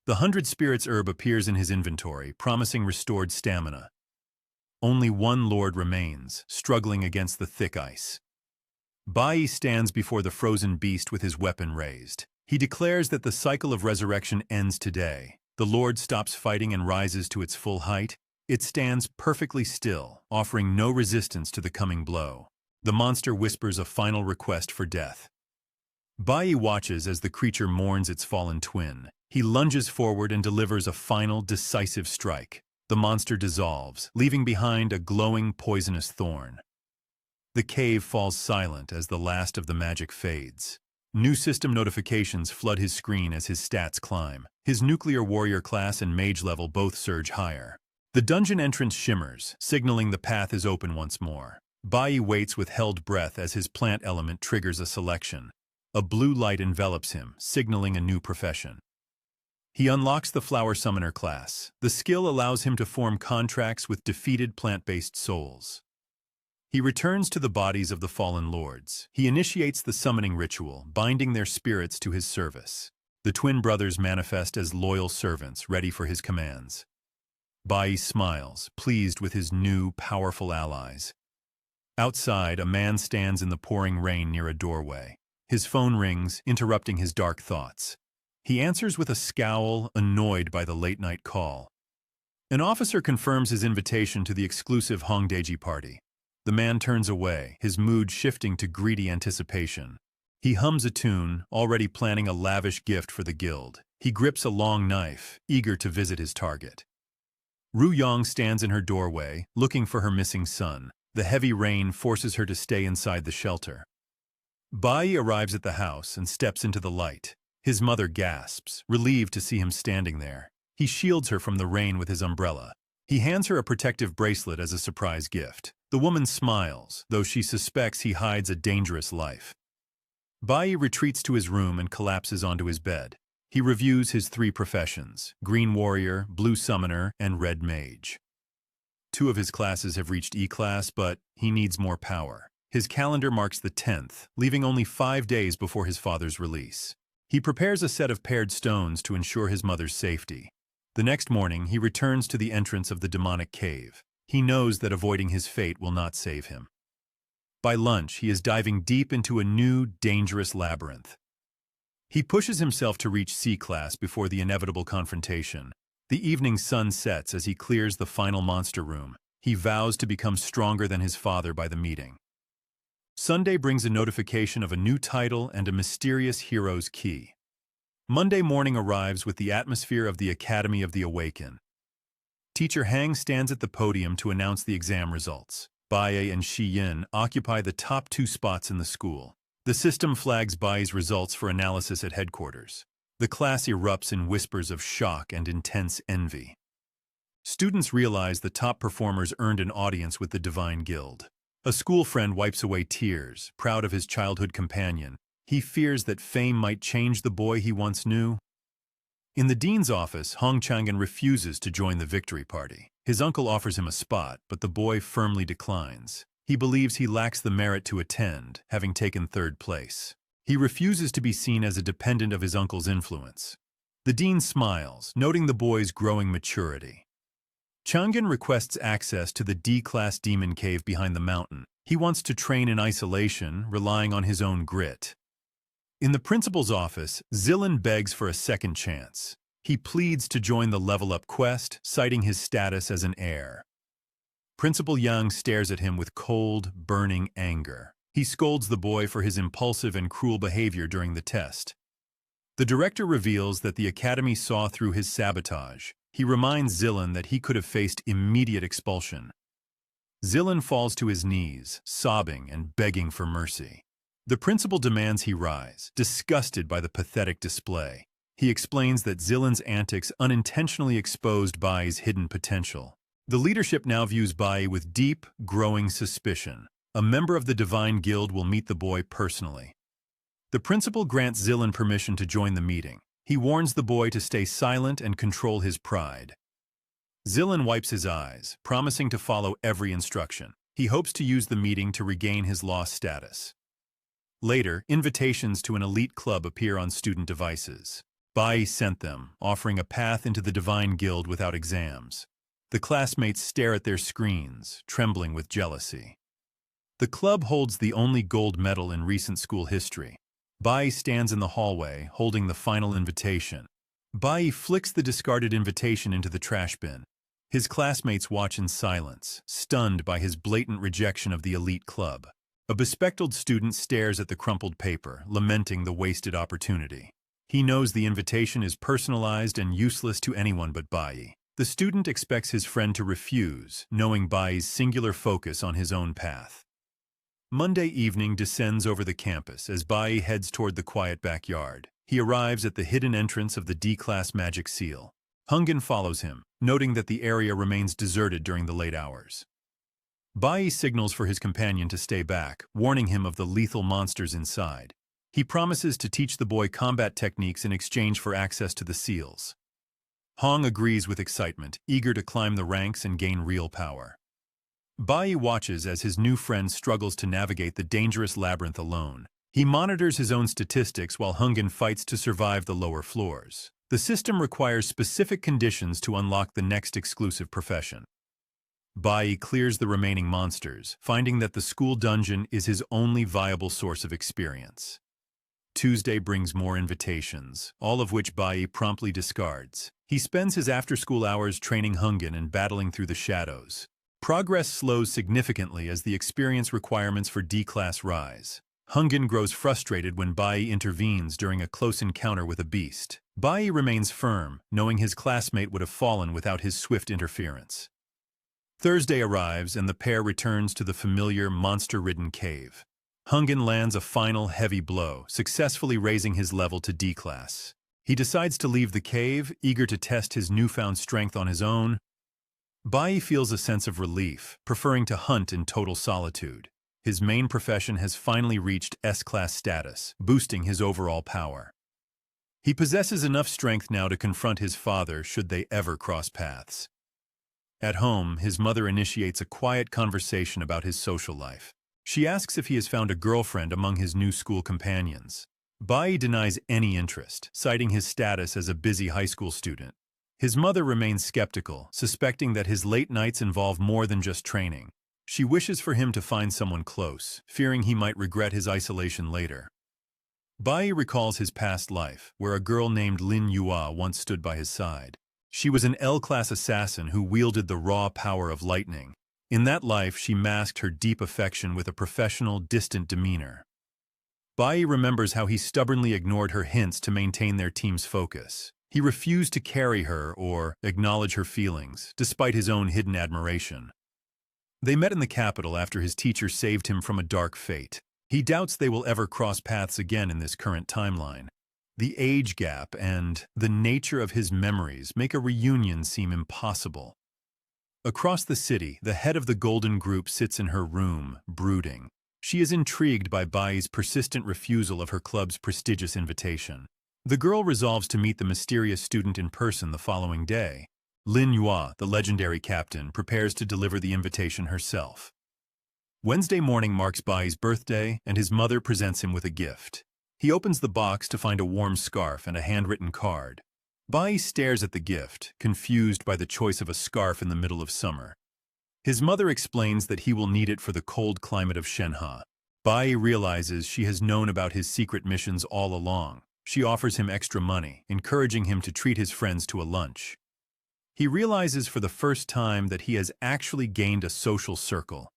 The 100 Spirits herb appears in his inventory, promising restored stamina. Only one lord remains, struggling against the thick ice. Bai stands before the frozen beast with his weapon raised. He declares that the cycle of resurrection ends today. The lord stops fighting and rises to its full height. It stands perfectly still, offering no resistance to the coming blow. The monster whispers a final request for death. Bai watches as the creature mourns its fallen twin. He lunges forward and delivers a final, decisive strike. The monster dissolves, leaving behind a glowing, poisonous thorn. The cave falls silent as the last of the magic fades. New system notifications flood his screen as his stats climb. His nuclear warrior class and mage level both surge higher. The dungeon entrance shimmers, signaling the path is open once more. Bai waits with held breath as his plant element triggers a selection. A blue light envelops him, signaling a new profession. He unlocks the Flower Summoner class. The skill allows him to form contracts with defeated plant-based souls. He returns to the bodies of the fallen lords. He initiates the summoning ritual, binding their spirits to his service. The twin brothers manifest as loyal servants, ready for his commands. Bai smiles, pleased with his new, powerful allies. Outside, a man stands in the pouring rain near a doorway. His phone rings, interrupting his dark thoughts. He answers with a scowl, annoyed by the late-night call. An officer confirms his invitation to the exclusive Hongdaeji party. The man turns away, his mood shifting to greedy anticipation. He hums a tune, already planning a lavish gift for the guild. He grips a long knife, eager to visit his target. Ru Yong stands in her doorway, looking for her missing son. The heavy rain forces her to stay inside the shelter. Bai arrives at the house and steps into the light. His mother gasps, relieved to see him standing there. He shields her from the rain with his umbrella. He hands her a protective bracelet as a surprise gift. The woman smiles, though she suspects he hides a dangerous life. Bai retreats to his room and collapses onto his bed. He reviews his 3 professions: Green Warrior, Blue Summoner, and Red Mage. 2 of his classes have reached E-class, but he needs more power. His calendar marks the 10th, leaving only 5 days before his father's release. He prepares a set of paired stones to ensure his mother's safety. The next morning, he returns to the entrance of the demonic cave. He knows that avoiding his fate will not save him. By lunch, he is diving deep into a new, dangerous labyrinth. He pushes himself to reach C-class before the inevitable confrontation. The evening sun sets as he clears the final monster room. He vows to become stronger than his father by the meeting. Sunday brings a notification of a new title and a mysterious hero's key. Monday morning arrives with the atmosphere of the Academy of the Awakens. Teacher Hang stands at the podium to announce the exam results. Bai and Shi Yin occupy the top 2 spots in the school. The system flags Bai's results for analysis at headquarters. The class erupts in whispers of shock and intense envy. Students realize the top performers earned an audience with the Divine Guild. A school friend wipes away tears, proud of his childhood companion. He fears that fame might change the boy he once knew. In the dean's office, Hong Changan refuses to join the victory party. His uncle offers him a spot, but the boy firmly declines. He believes he lacks the merit to attend, having taken 3rd place. He refuses to be seen as a dependent of his uncle's influence. The dean smiles, noting the boy's growing maturity. Changan requests access to the D-class demon cave behind the mountain. He wants to train in isolation, relying on his own grit. In the principal's office, Zilin begs for a second chance. He pleads to join the level-up quest, citing his status as an heir. Principal Yang stares at him with cold, burning anger. He scolds the boy for his impulsive and cruel behavior during the test. The director reveals that the academy saw through his sabotage. He reminds Zilin that he could have faced immediate expulsion. Zilin falls to his knees, sobbing and begging for mercy. The principal demands he rise, disgusted by the pathetic display. He explains that Zilin's antics unintentionally exposed Bai's hidden potential. The leadership now views Bai with deep, growing suspicion. A member of the Divine Guild will meet the boy personally. The principal grants Zilin permission to join the meeting. He warns the boy to stay silent and control his pride. Zilin wipes his eyes, promising to follow every instruction. He hopes to use the meeting to regain his lost status. Later, invitations to an elite club appear on student devices. Bai sent them, offering a path into the Divine Guild without exams. The classmates stare at their screens, trembling with jealousy. The club holds the only gold medal in recent school history. Bai stands in the hallway, holding the final invitation. Bai flicks the discarded invitation into the trash bin. His classmates watch in silence, stunned by his blatant rejection of the elite club. A bespectacled student stares at the crumpled paper, lamenting the wasted opportunity. He knows the invitation is personalized and useless to anyone but Bai. The student expects his friend to refuse, knowing Bai's singular focus on his own path. Monday evening descends over the campus as Bai heads toward the quiet backyard. He arrives at the hidden entrance of the D-class magic seal. Hungan follows him, noting that the area remains deserted during the late hours. Bai signals for his companion to stay back, warning him of the lethal monsters inside. He promises to teach the boy combat techniques in exchange for access to the seals. Hong agrees with excitement, eager to climb the ranks and gain real power. Bai watches as his new friend struggles to navigate the dangerous labyrinth alone. He monitors his own statistics while Hungan fights to survive the lower floors. The system requires specific conditions to unlock the next exclusive profession. Bai clears the remaining monsters, finding that the school dungeon is his only viable source of experience. Tuesday brings more invitations, all of which Bai promptly discards. He spends his after-school hours training Hungen and battling through the shadows. Progress slows significantly as the experience requirements for D-class rise. Hungen grows frustrated when Bai intervenes during a close encounter with a beast. Bai remains firm, knowing his classmate would have fallen without his swift interference. Thursday arrives and the pair returns to the familiar monster-ridden cave. Hungen lands a final heavy blow, successfully raising his level to D-class. He decides to leave the cave, eager to test his newfound strength on his own. Bai feels a sense of relief, preferring to hunt in total solitude. His main profession has finally reached S-class status, boosting his overall power. He possesses enough strength now to confront his father should they ever cross paths. At home, his mother initiates a quiet conversation about his social life. She asks if he has found a girlfriend among his new school companions. Bai denies any interest, citing his status as a busy high school student. His mother remains skeptical, suspecting that his late nights involve more than just training. She wishes for him to find someone close, fearing he might regret his isolation later. Bai recalls his past life, where a girl named Lin Yua once stood by his side. She was an L-class assassin who wielded the raw power of lightning. In that life, she masked her deep affection with a professional, distant demeanor. Bai remembers how he stubbornly ignored her hints to maintain their team's focus. He refused to carry her or acknowledge her feelings, despite his own hidden admiration. They met in the capital after his teacher saved him from a dark fate. He doubts they will ever cross paths again in this current timeline. The age gap and the nature of his memories make a reunion seem impossible. Across the city, the head of the Golden Group sits in her room, brooding. She is intrigued by Bai's persistent refusal of her club's prestigious invitation. The girl resolves to meet the mysterious student in person the following day. Lin Yua, the legendary captain, prepares to deliver the invitation herself. Wednesday morning marks Bai's birthday, and his mother presents him with a gift. He opens the box to find a warm scarf and a handwritten card. Bai stares at the gift, confused by the choice of a scarf in the middle of summer. His mother explains that he will need it for the cold climate of Shenhe. Bai realizes she has known about his secret missions all along. She offers him extra money, encouraging him to treat his friends to a lunch. He realizes for the first time that he has actually gained a social circle.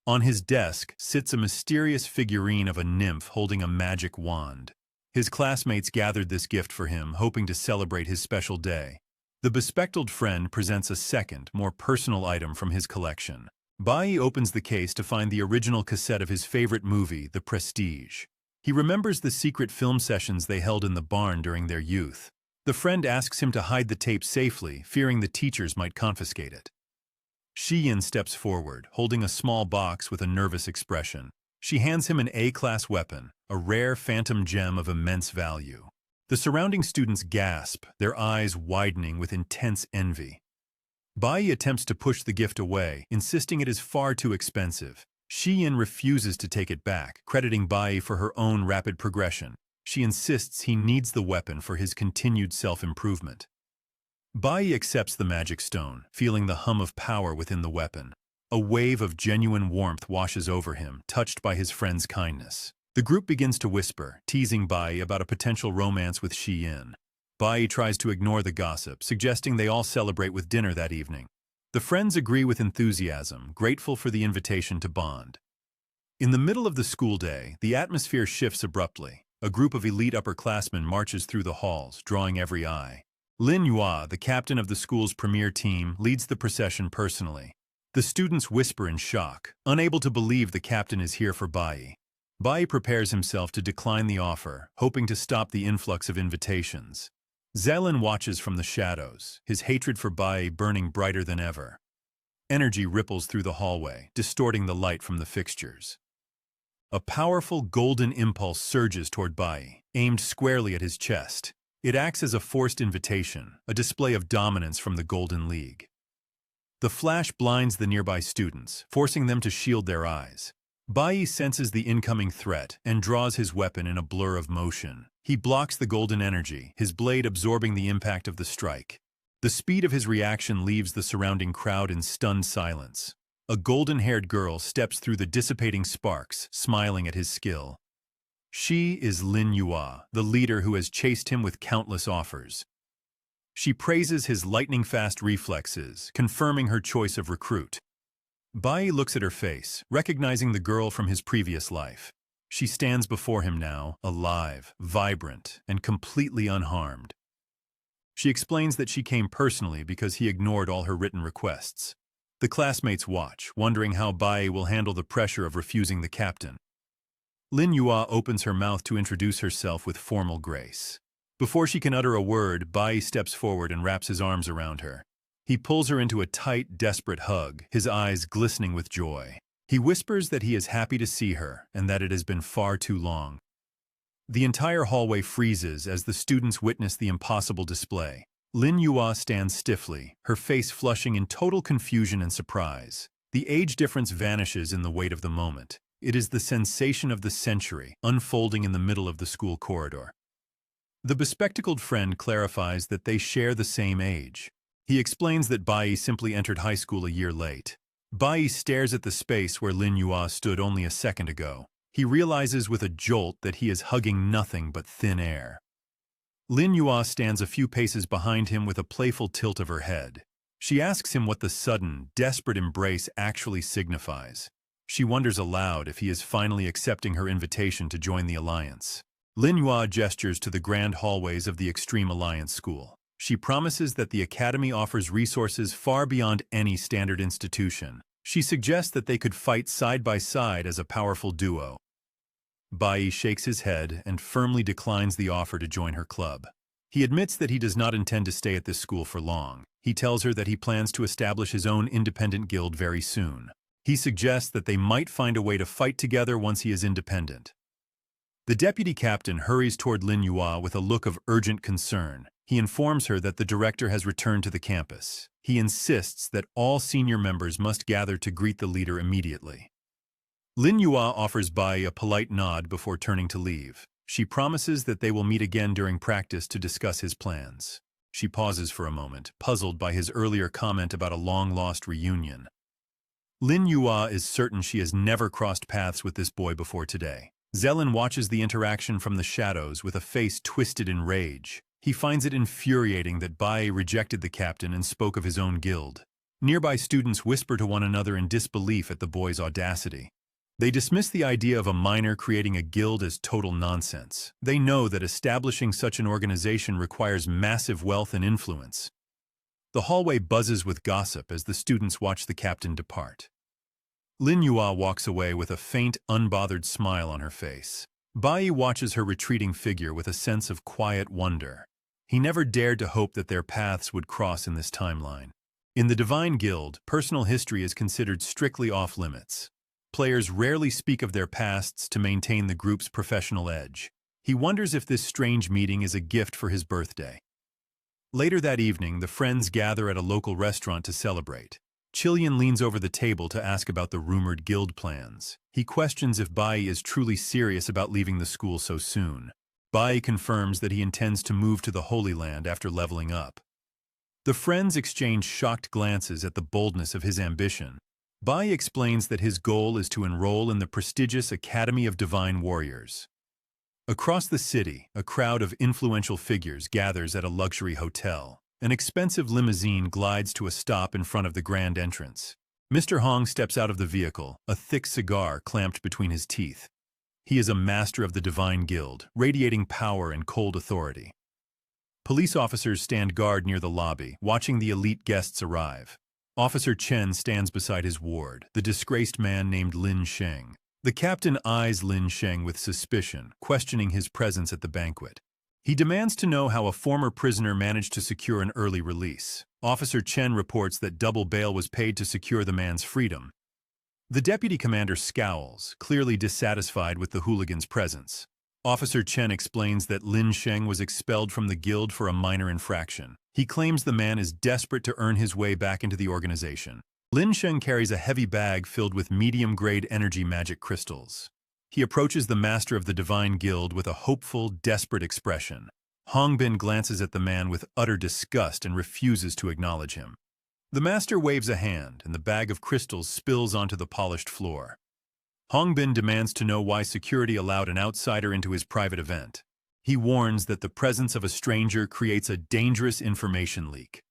On his desk sits a mysterious figurine of a nymph holding a magic wand. His classmates gathered this gift for him, hoping to celebrate his special day. The bespectacled friend presents a second, more personal item from his collection. Bai opens the case to find the original cassette of his favorite movie, The Prestige. He remembers the secret film sessions they held in the barn during their youth. The friend asks him to hide the tape safely, fearing the teachers might confiscate it. Shiyin steps forward, holding a small box with a nervous expression. She hands him an A-class weapon, a rare phantom gem of immense value. The surrounding students gasp, their eyes widening with intense envy. Bai attempts to push the gift away, insisting it is far too expensive. Shiyin refuses to take it back, crediting Bai for her own rapid progression. She insists he needs the weapon for his continued self-improvement. Bai accepts the magic stone, feeling the hum of power within the weapon. A wave of genuine warmth washes over him, touched by his friend's kindness. The group begins to whisper, teasing Bai about a potential romance with Shiyin. Bai tries to ignore the gossip, suggesting they all celebrate with dinner that evening. The friends agree with enthusiasm, grateful for the invitation to bond. In the middle of the school day, the atmosphere shifts abruptly. A group of elite upperclassmen marches through the halls, drawing every eye. Lin Yua, the captain of the school's premier team, leads the procession personally. The students whisper in shock, unable to believe the captain is here for Bai. Bai prepares himself to decline the offer, hoping to stop the influx of invitations. Zelin watches from the shadows, his hatred for Bai burning brighter than ever. Energy ripples through the hallway, distorting the light from the fixtures. A powerful golden impulse surges toward Bai, aimed squarely at his chest. It acts as a forced invitation, a display of dominance from the Golden League. The flash blinds the nearby students, forcing them to shield their eyes. Bai senses the incoming threat and draws his weapon in a blur of motion. He blocks the golden energy, his blade absorbing the impact of the strike. The speed of his reaction leaves the surrounding crowd in stunned silence. A golden-haired girl steps through the dissipating sparks, smiling at his skill. She is Lin Yua, the leader who has chased him with countless offers. She praises his lightning-fast reflexes, confirming her choice of recruit. Bai looks at her face, recognizing the girl from his previous life. She stands before him now, alive, vibrant, and completely unharmed. She explains that she came personally because he ignored all her written requests. The classmates watch, wondering how Bai will handle the pressure of refusing the captain. Lin Yua opens her mouth to introduce herself with formal grace. Before she can utter a word, Bai steps forward and wraps his arms around her. He pulls her into a tight, desperate hug, his eyes glistening with joy. He whispers that he is happy to see her and that it has been far too long. The entire hallway freezes as the students witness the impossible display. Lin Yua stands stiffly, her face flushing in total confusion and surprise. The age difference vanishes in the weight of the moment. It is the sensation of the century, unfolding in the middle of the school corridor. The bespectacled friend clarifies that they share the same age. He explains that Bai simply entered high school a year late. Bai stares at the space where Lin Yua stood only a second ago. He realizes with a jolt that he is hugging nothing but thin air. Lin Yua stands a few paces behind him with a playful tilt of her head. She asks him what the sudden, desperate embrace actually signifies. She wonders aloud if he is finally accepting her invitation to join the alliance. Lin Yua gestures to the grand hallways of the Extreme Alliance School. She promises that the academy offers resources far beyond any standard institution. She suggests that they could fight side by side as a powerful duo. Bai shakes his head and firmly declines the offer to join her club. He admits that he does not intend to stay at this school for long. He tells her that he plans to establish his own independent guild very soon. He suggests that they might find a way to fight together once he is independent. The deputy captain hurries toward Lin Yua with a look of urgent concern. He informs her that the director has returned to the campus. He insists that all senior members must gather to greet the leader immediately. Lin Yua offers Bai a polite nod before turning to leave. She promises that they will meet again during practice to discuss his plans. She pauses for a moment, puzzled by his earlier comment about a long-lost reunion. Lin Yua is certain she has never crossed paths with this boy before today. Zelin watches the interaction from the shadows with a face twisted in rage. He finds it infuriating that Bai rejected the captain and spoke of his own guild. Nearby students whisper to one another in disbelief at the boy's audacity. They dismiss the idea of a minor creating a guild as total nonsense. They know that establishing such an organization requires massive wealth and influence. The hallway buzzes with gossip as the students watch the captain depart. Lin Yua walks away with a faint, unbothered smile on her face. Bai watches her retreating figure with a sense of quiet wonder. He never dared to hope that their paths would cross in this timeline. In the Divine Guild, personal history is considered strictly off-limits. Players rarely speak of their pasts to maintain the group's professional edge. He wonders if this strange meeting is a gift for his birthday. Later that evening, the friends gather at a local restaurant to celebrate. Chilian leans over the table to ask about the rumored guild plans. He questions if Bai is truly serious about leaving the school so soon. Bai confirms that he intends to move to the Holy Land after leveling up. The friends exchange shocked glances at the boldness of his ambition. Bai explains that his goal is to enroll in the prestigious Academy of Divine Warriors. Across the city, a crowd of influential figures gathers at a luxury hotel. An expensive limousine glides to a stop in front of the grand entrance. Mr. Hong steps out of the vehicle, a thick cigar clamped between his teeth. He is a master of the Divine Guild, radiating power and cold authority. Police officers stand guard near the lobby, watching the elite guests arrive. Officer Chen stands beside his ward, the disgraced man named Lin Sheng. The captain eyes Lin Sheng with suspicion, questioning his presence at the banquet. He demands to know how a former prisoner managed to secure an early release. Officer Chen reports that double bail was paid to secure the man's freedom. The deputy commander scowls, clearly dissatisfied with the hooligan's presence. Officer Chen explains that Lin Sheng was expelled from the guild for a minor infraction. He claims the man is desperate to earn his way back into the organization. Lin Sheng carries a heavy bag filled with medium-grade energy magic crystals. He approaches the master of the Divine Guild with a hopeful, desperate expression. Hong Bin glances at the man with utter disgust and refuses to acknowledge him. The master waves a hand, and the bag of crystals spills onto the polished floor. Hongbin demands to know why security allowed an outsider into his private event. He warns that the presence of a stranger creates a dangerous information leak.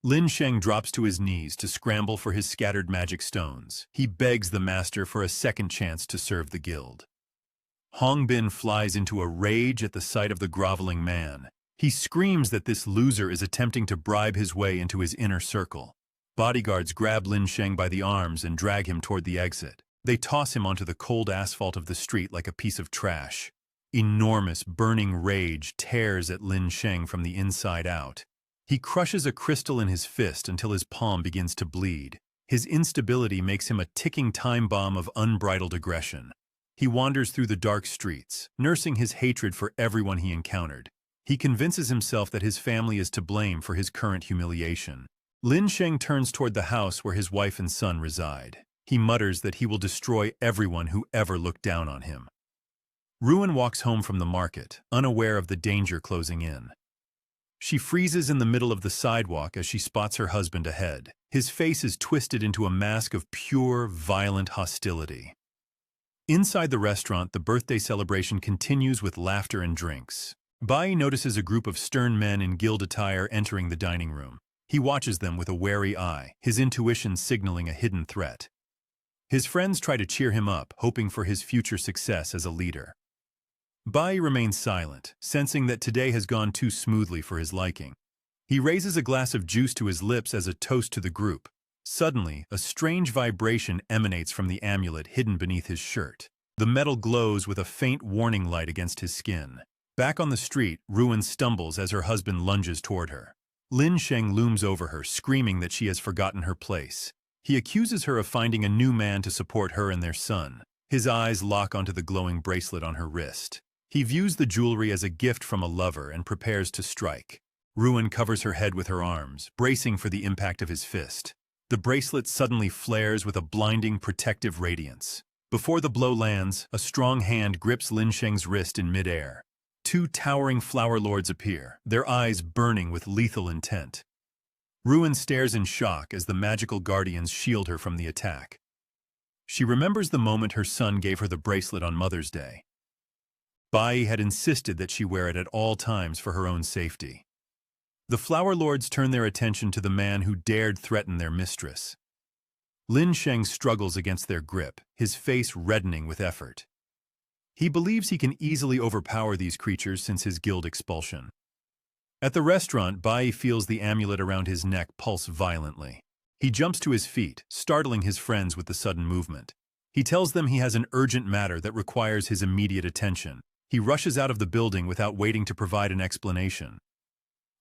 Lin Sheng drops to his knees to scramble for his scattered magic stones. He begs the master for a second chance to serve the guild. Hongbin flies into a rage at the sight of the groveling man. He screams that this loser is attempting to bribe his way into his inner circle. Bodyguards grab Lin Sheng by the arms and drag him toward the exit. They toss him onto the cold asphalt of the street like a piece of trash. Enormous, burning rage tears at Lin Sheng from the inside out. He crushes a crystal in his fist until his palm begins to bleed. His instability makes him a ticking time bomb of unbridled aggression. He wanders through the dark streets, nursing his hatred for everyone he encountered. He convinces himself that his family is to blame for his current humiliation. Lin Sheng turns toward the house where his wife and son reside. He mutters that he will destroy everyone who ever looked down on him. Ruin walks home from the market, unaware of the danger closing in. She freezes in the middle of the sidewalk as she spots her husband ahead. His face is twisted into a mask of pure, violent hostility. Inside the restaurant, the birthday celebration continues with laughter and drinks. Bai notices a group of stern men in guild attire entering the dining room. He watches them with a wary eye, his intuition signaling a hidden threat. His friends try to cheer him up, hoping for his future success as a leader. Bai remains silent, sensing that today has gone too smoothly for his liking. He raises a glass of juice to his lips as a toast to the group. Suddenly, a strange vibration emanates from the amulet hidden beneath his shirt. The metal glows with a faint warning light against his skin. Back on the street, Ruin stumbles as her husband lunges toward her. Lin Sheng looms over her, screaming that she has forgotten her place. He accuses her of finding a new man to support her and their son. His eyes lock onto the glowing bracelet on her wrist. He views the jewelry as a gift from a lover and prepares to strike. Ruin covers her head with her arms, bracing for the impact of his fist. The bracelet suddenly flares with a blinding, protective radiance. Before the blow lands, a strong hand grips Lin Sheng's wrist in midair. Two towering flower lords appear, their eyes burning with lethal intent. Ruin stares in shock as the magical guardians shield her from the attack. She remembers the moment her son gave her the bracelet on Mother's Day. Bai had insisted that she wear it at all times for her own safety. The flower lords turn their attention to the man who dared threaten their mistress. Lin Sheng struggles against their grip, his face reddening with effort. He believes he can easily overpower these creatures since his guild expulsion. At the restaurant, Bai feels the amulet around his neck pulse violently. He jumps to his feet, startling his friends with the sudden movement. He tells them he has an urgent matter that requires his immediate attention. He rushes out of the building without waiting to provide an explanation.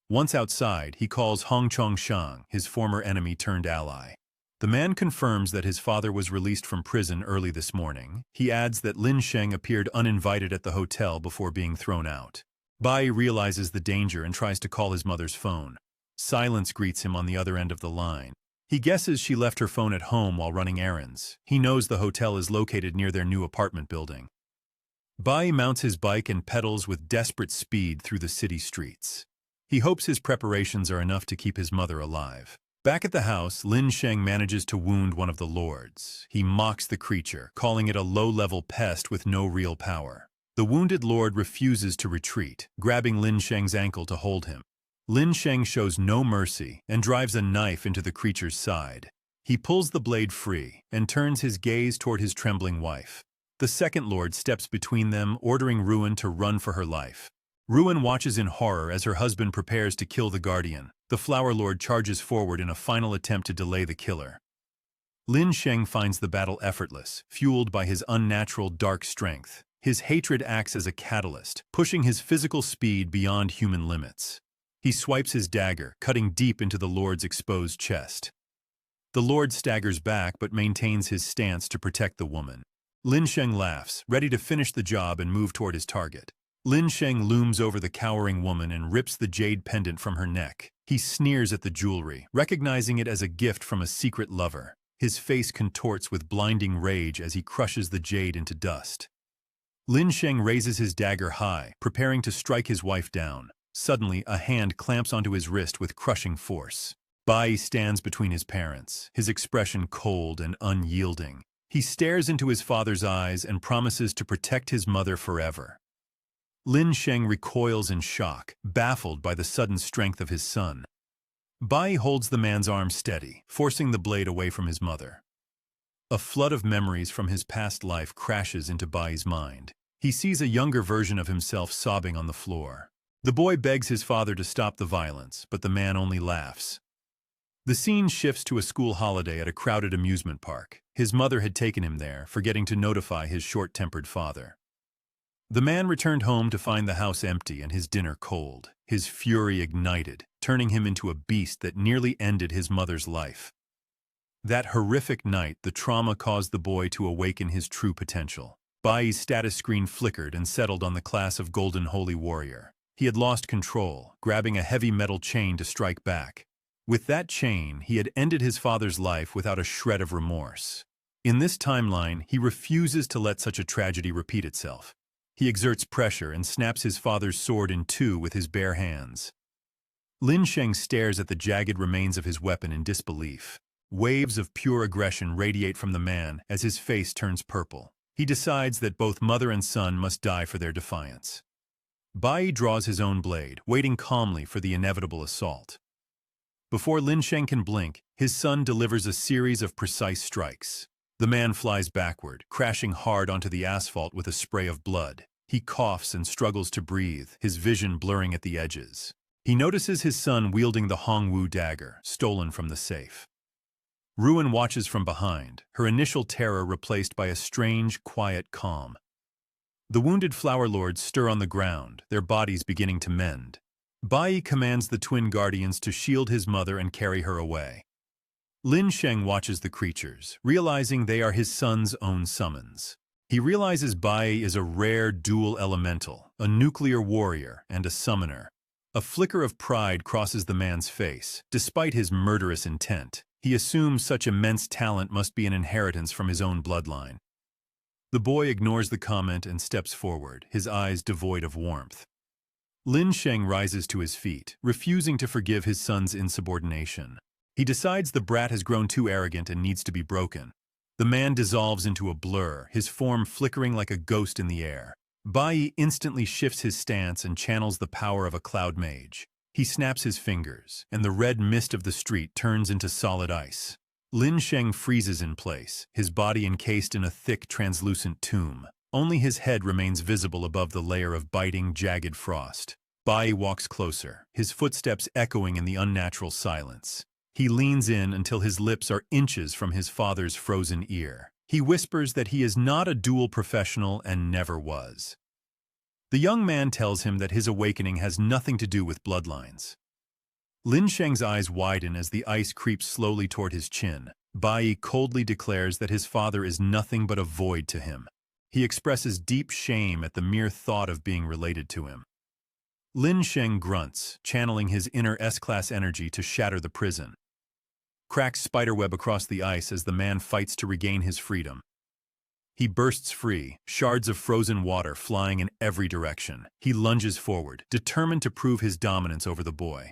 Once outside, he calls Hong Chong-shang, his former enemy turned ally. The man confirms that his father was released from prison early this morning. He adds that Lin Sheng appeared uninvited at the hotel before being thrown out. Bai realizes the danger and tries to call his mother's phone. Silence greets him on the other end of the line. He guesses she left her phone at home while running errands. He knows the hotel is located near their new apartment building. Bai mounts his bike and pedals with desperate speed through the city streets. He hopes his preparations are enough to keep his mother alive. Back at the house, Lin Sheng manages to wound one of the lords. He mocks the creature, calling it a low-level pest with no real power. The wounded lord refuses to retreat, grabbing Lin Sheng's ankle to hold him. Lin Sheng shows no mercy and drives a knife into the creature's side. He pulls the blade free and turns his gaze toward his trembling wife. The second lord steps between them, ordering Ruin to run for her life. Ruin watches in horror as her husband prepares to kill the guardian. The flower lord charges forward in a final attempt to delay the killer. Lin Sheng finds the battle effortless, fueled by his unnatural dark strength. His hatred acts as a catalyst, pushing his physical speed beyond human limits. He swipes his dagger, cutting deep into the lord's exposed chest. The lord staggers back but maintains his stance to protect the woman. Lin Sheng laughs, ready to finish the job and move toward his target. Lin Sheng looms over the cowering woman and rips the jade pendant from her neck. He sneers at the jewelry, recognizing it as a gift from a secret lover. His face contorts with blinding rage as he crushes the jade into dust. Lin Sheng raises his dagger high, preparing to strike his wife down. Suddenly, a hand clamps onto his wrist with crushing force. Bai stands between his parents, his expression cold and unyielding. He stares into his father's eyes and promises to protect his mother forever. Lin Sheng recoils in shock, baffled by the sudden strength of his son. Bai holds the man's arm steady, forcing the blade away from his mother. A flood of memories from his past life crashes into Bai's mind. He sees a younger version of himself sobbing on the floor. The boy begs his father to stop the violence, but the man only laughs. The scene shifts to a school holiday at a crowded amusement park. His mother had taken him there, forgetting to notify his short-tempered father. The man returned home to find the house empty and his dinner cold. His fury ignited, turning him into a beast that nearly ended his mother's life. That horrific night, the trauma caused the boy to awaken his true potential. Bai's status screen flickered and settled on the class of Golden Holy Warrior. He had lost control, grabbing a heavy metal chain to strike back. With that chain, he had ended his father's life without a shred of remorse. In this timeline, he refuses to let such a tragedy repeat itself. He exerts pressure and snaps his father's sword in two with his bare hands. Lin Sheng stares at the jagged remains of his weapon in disbelief. Waves of pure aggression radiate from the man as his face turns purple. He decides that both mother and son must die for their defiance. Bai draws his own blade, waiting calmly for the inevitable assault. Before Lin Sheng can blink, his son delivers a series of precise strikes. The man flies backward, crashing hard onto the asphalt with a spray of blood. He coughs and struggles to breathe, his vision blurring at the edges. He notices his son wielding the Hongwu dagger, stolen from the safe. Ruin watches from behind, her initial terror replaced by a strange, quiet calm. The wounded flower lords stir on the ground, their bodies beginning to mend. Bai commands the twin guardians to shield his mother and carry her away. Lin Sheng watches the creatures, realizing they are his son's own summons. He realizes Bai is a rare dual elemental, a nuclear warrior and a summoner. A flicker of pride crosses the man's face. Despite his murderous intent, he assumes such immense talent must be an inheritance from his own bloodline. The boy ignores the comment and steps forward, his eyes devoid of warmth. Lin Sheng rises to his feet, refusing to forgive his son's insubordination. He decides the brat has grown too arrogant and needs to be broken. The man dissolves into a blur, his form flickering like a ghost in the air. Bai instantly shifts his stance and channels the power of a cloud mage. He snaps his fingers, and the red mist of the street turns into solid ice. Lin Sheng freezes in place, his body encased in a thick, translucent tomb. Only his head remains visible above the layer of biting, jagged frost. Bai walks closer, his footsteps echoing in the unnatural silence. He leans in until his lips are inches from his father's frozen ear. He whispers that he is not a dual professional and never was. The young man tells him that his awakening has nothing to do with bloodlines. Lin Sheng's eyes widen as the ice creeps slowly toward his chin. Bai coldly declares that his father is nothing but a void to him. He expresses deep shame at the mere thought of being related to him. Lin Sheng grunts, channeling his inner S-class energy to shatter the prison. Cracks spiderweb across the ice as the man fights to regain his freedom. He bursts free, shards of frozen water flying in every direction. He lunges forward, determined to prove his dominance over the boy.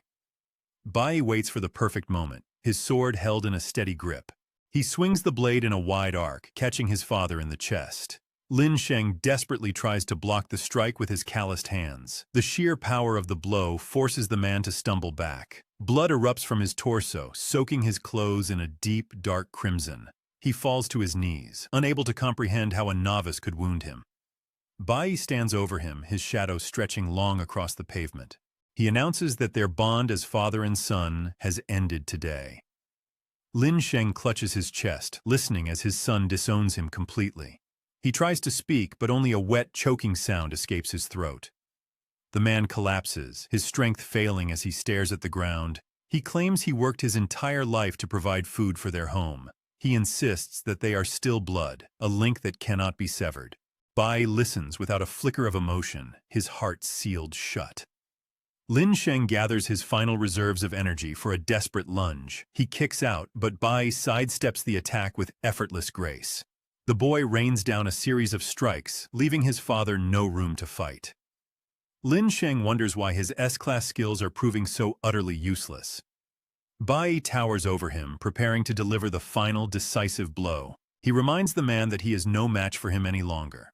Bai waits for the perfect moment, his sword held in a steady grip. He swings the blade in a wide arc, catching his father in the chest. Lin Sheng desperately tries to block the strike with his calloused hands. The sheer power of the blow forces the man to stumble back. Blood erupts from his torso, soaking his clothes in a deep, dark crimson. He falls to his knees, unable to comprehend how a novice could wound him. Bai stands over him, his shadow stretching long across the pavement. He announces that their bond as father and son has ended today. Lin Sheng clutches his chest, listening as his son disowns him completely. He tries to speak, but only a wet, choking sound escapes his throat. The man collapses, his strength failing as he stares at the ground. He claims he worked his entire life to provide food for their home. He insists that they are still blood, a link that cannot be severed. Bai listens without a flicker of emotion, his heart sealed shut. Lin Sheng gathers his final reserves of energy for a desperate lunge. He kicks out, but Bai sidesteps the attack with effortless grace. The boy rains down a series of strikes, leaving his father no room to fight. Lin Sheng wonders why his S-class skills are proving so utterly useless. Bai towers over him, preparing to deliver the final decisive blow. He reminds the man that he is no match for him any longer.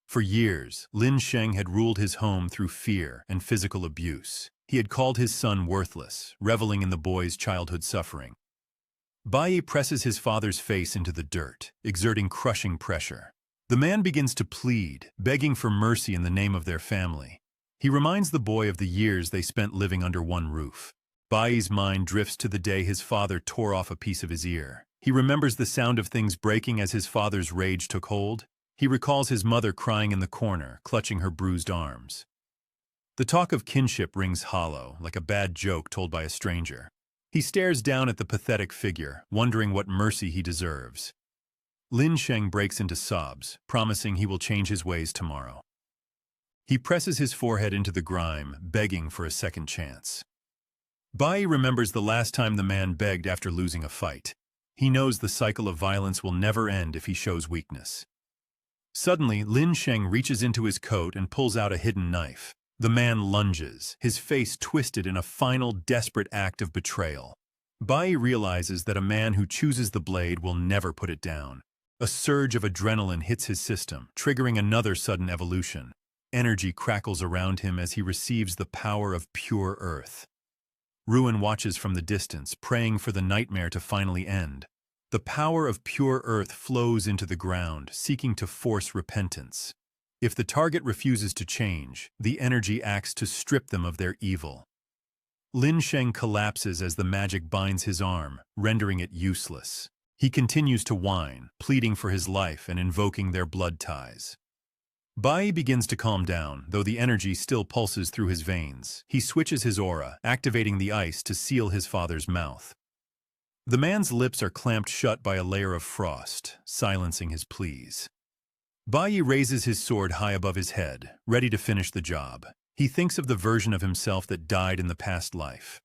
For years, Lin Sheng had ruled his home through fear and physical abuse. He had called his son worthless, reveling in the boy's childhood suffering. Bai presses his father's face into the dirt, exerting crushing pressure. The man begins to plead, begging for mercy in the name of their family. He reminds the boy of the years they spent living under one roof. Bai's mind drifts to the day his father tore off a piece of his ear. He remembers the sound of things breaking as his father's rage took hold. He recalls his mother crying in the corner, clutching her bruised arms. The talk of kinship rings hollow, like a bad joke told by a stranger. He stares down at the pathetic figure, wondering what mercy he deserves. Lin Sheng breaks into sobs, promising he will change his ways tomorrow. He presses his forehead into the grime, begging for a second chance. Bai remembers the last time the man begged after losing a fight. He knows the cycle of violence will never end if he shows weakness. Suddenly, Lin Sheng reaches into his coat and pulls out a hidden knife. The man lunges, his face twisted in a final desperate act of betrayal. Bai realizes that a man who chooses the blade will never put it down. A surge of adrenaline hits his system, triggering another sudden evolution. Energy crackles around him as he receives the power of pure earth. Ruin watches from the distance, praying for the nightmare to finally end. The power of pure earth flows into the ground, seeking to force repentance. If the target refuses to change, the energy acts to strip them of their evil. Lin Sheng collapses as the magic binds his arm, rendering it useless. He continues to whine, pleading for his life and invoking their blood ties. Bai begins to calm down, though the energy still pulses through his veins. He switches his aura, activating the ice to seal his father's mouth. The man's lips are clamped shut by a layer of frost, silencing his pleas. Bai raises his sword high above his head, ready to finish the job. He thinks of the version of himself that died in the past life.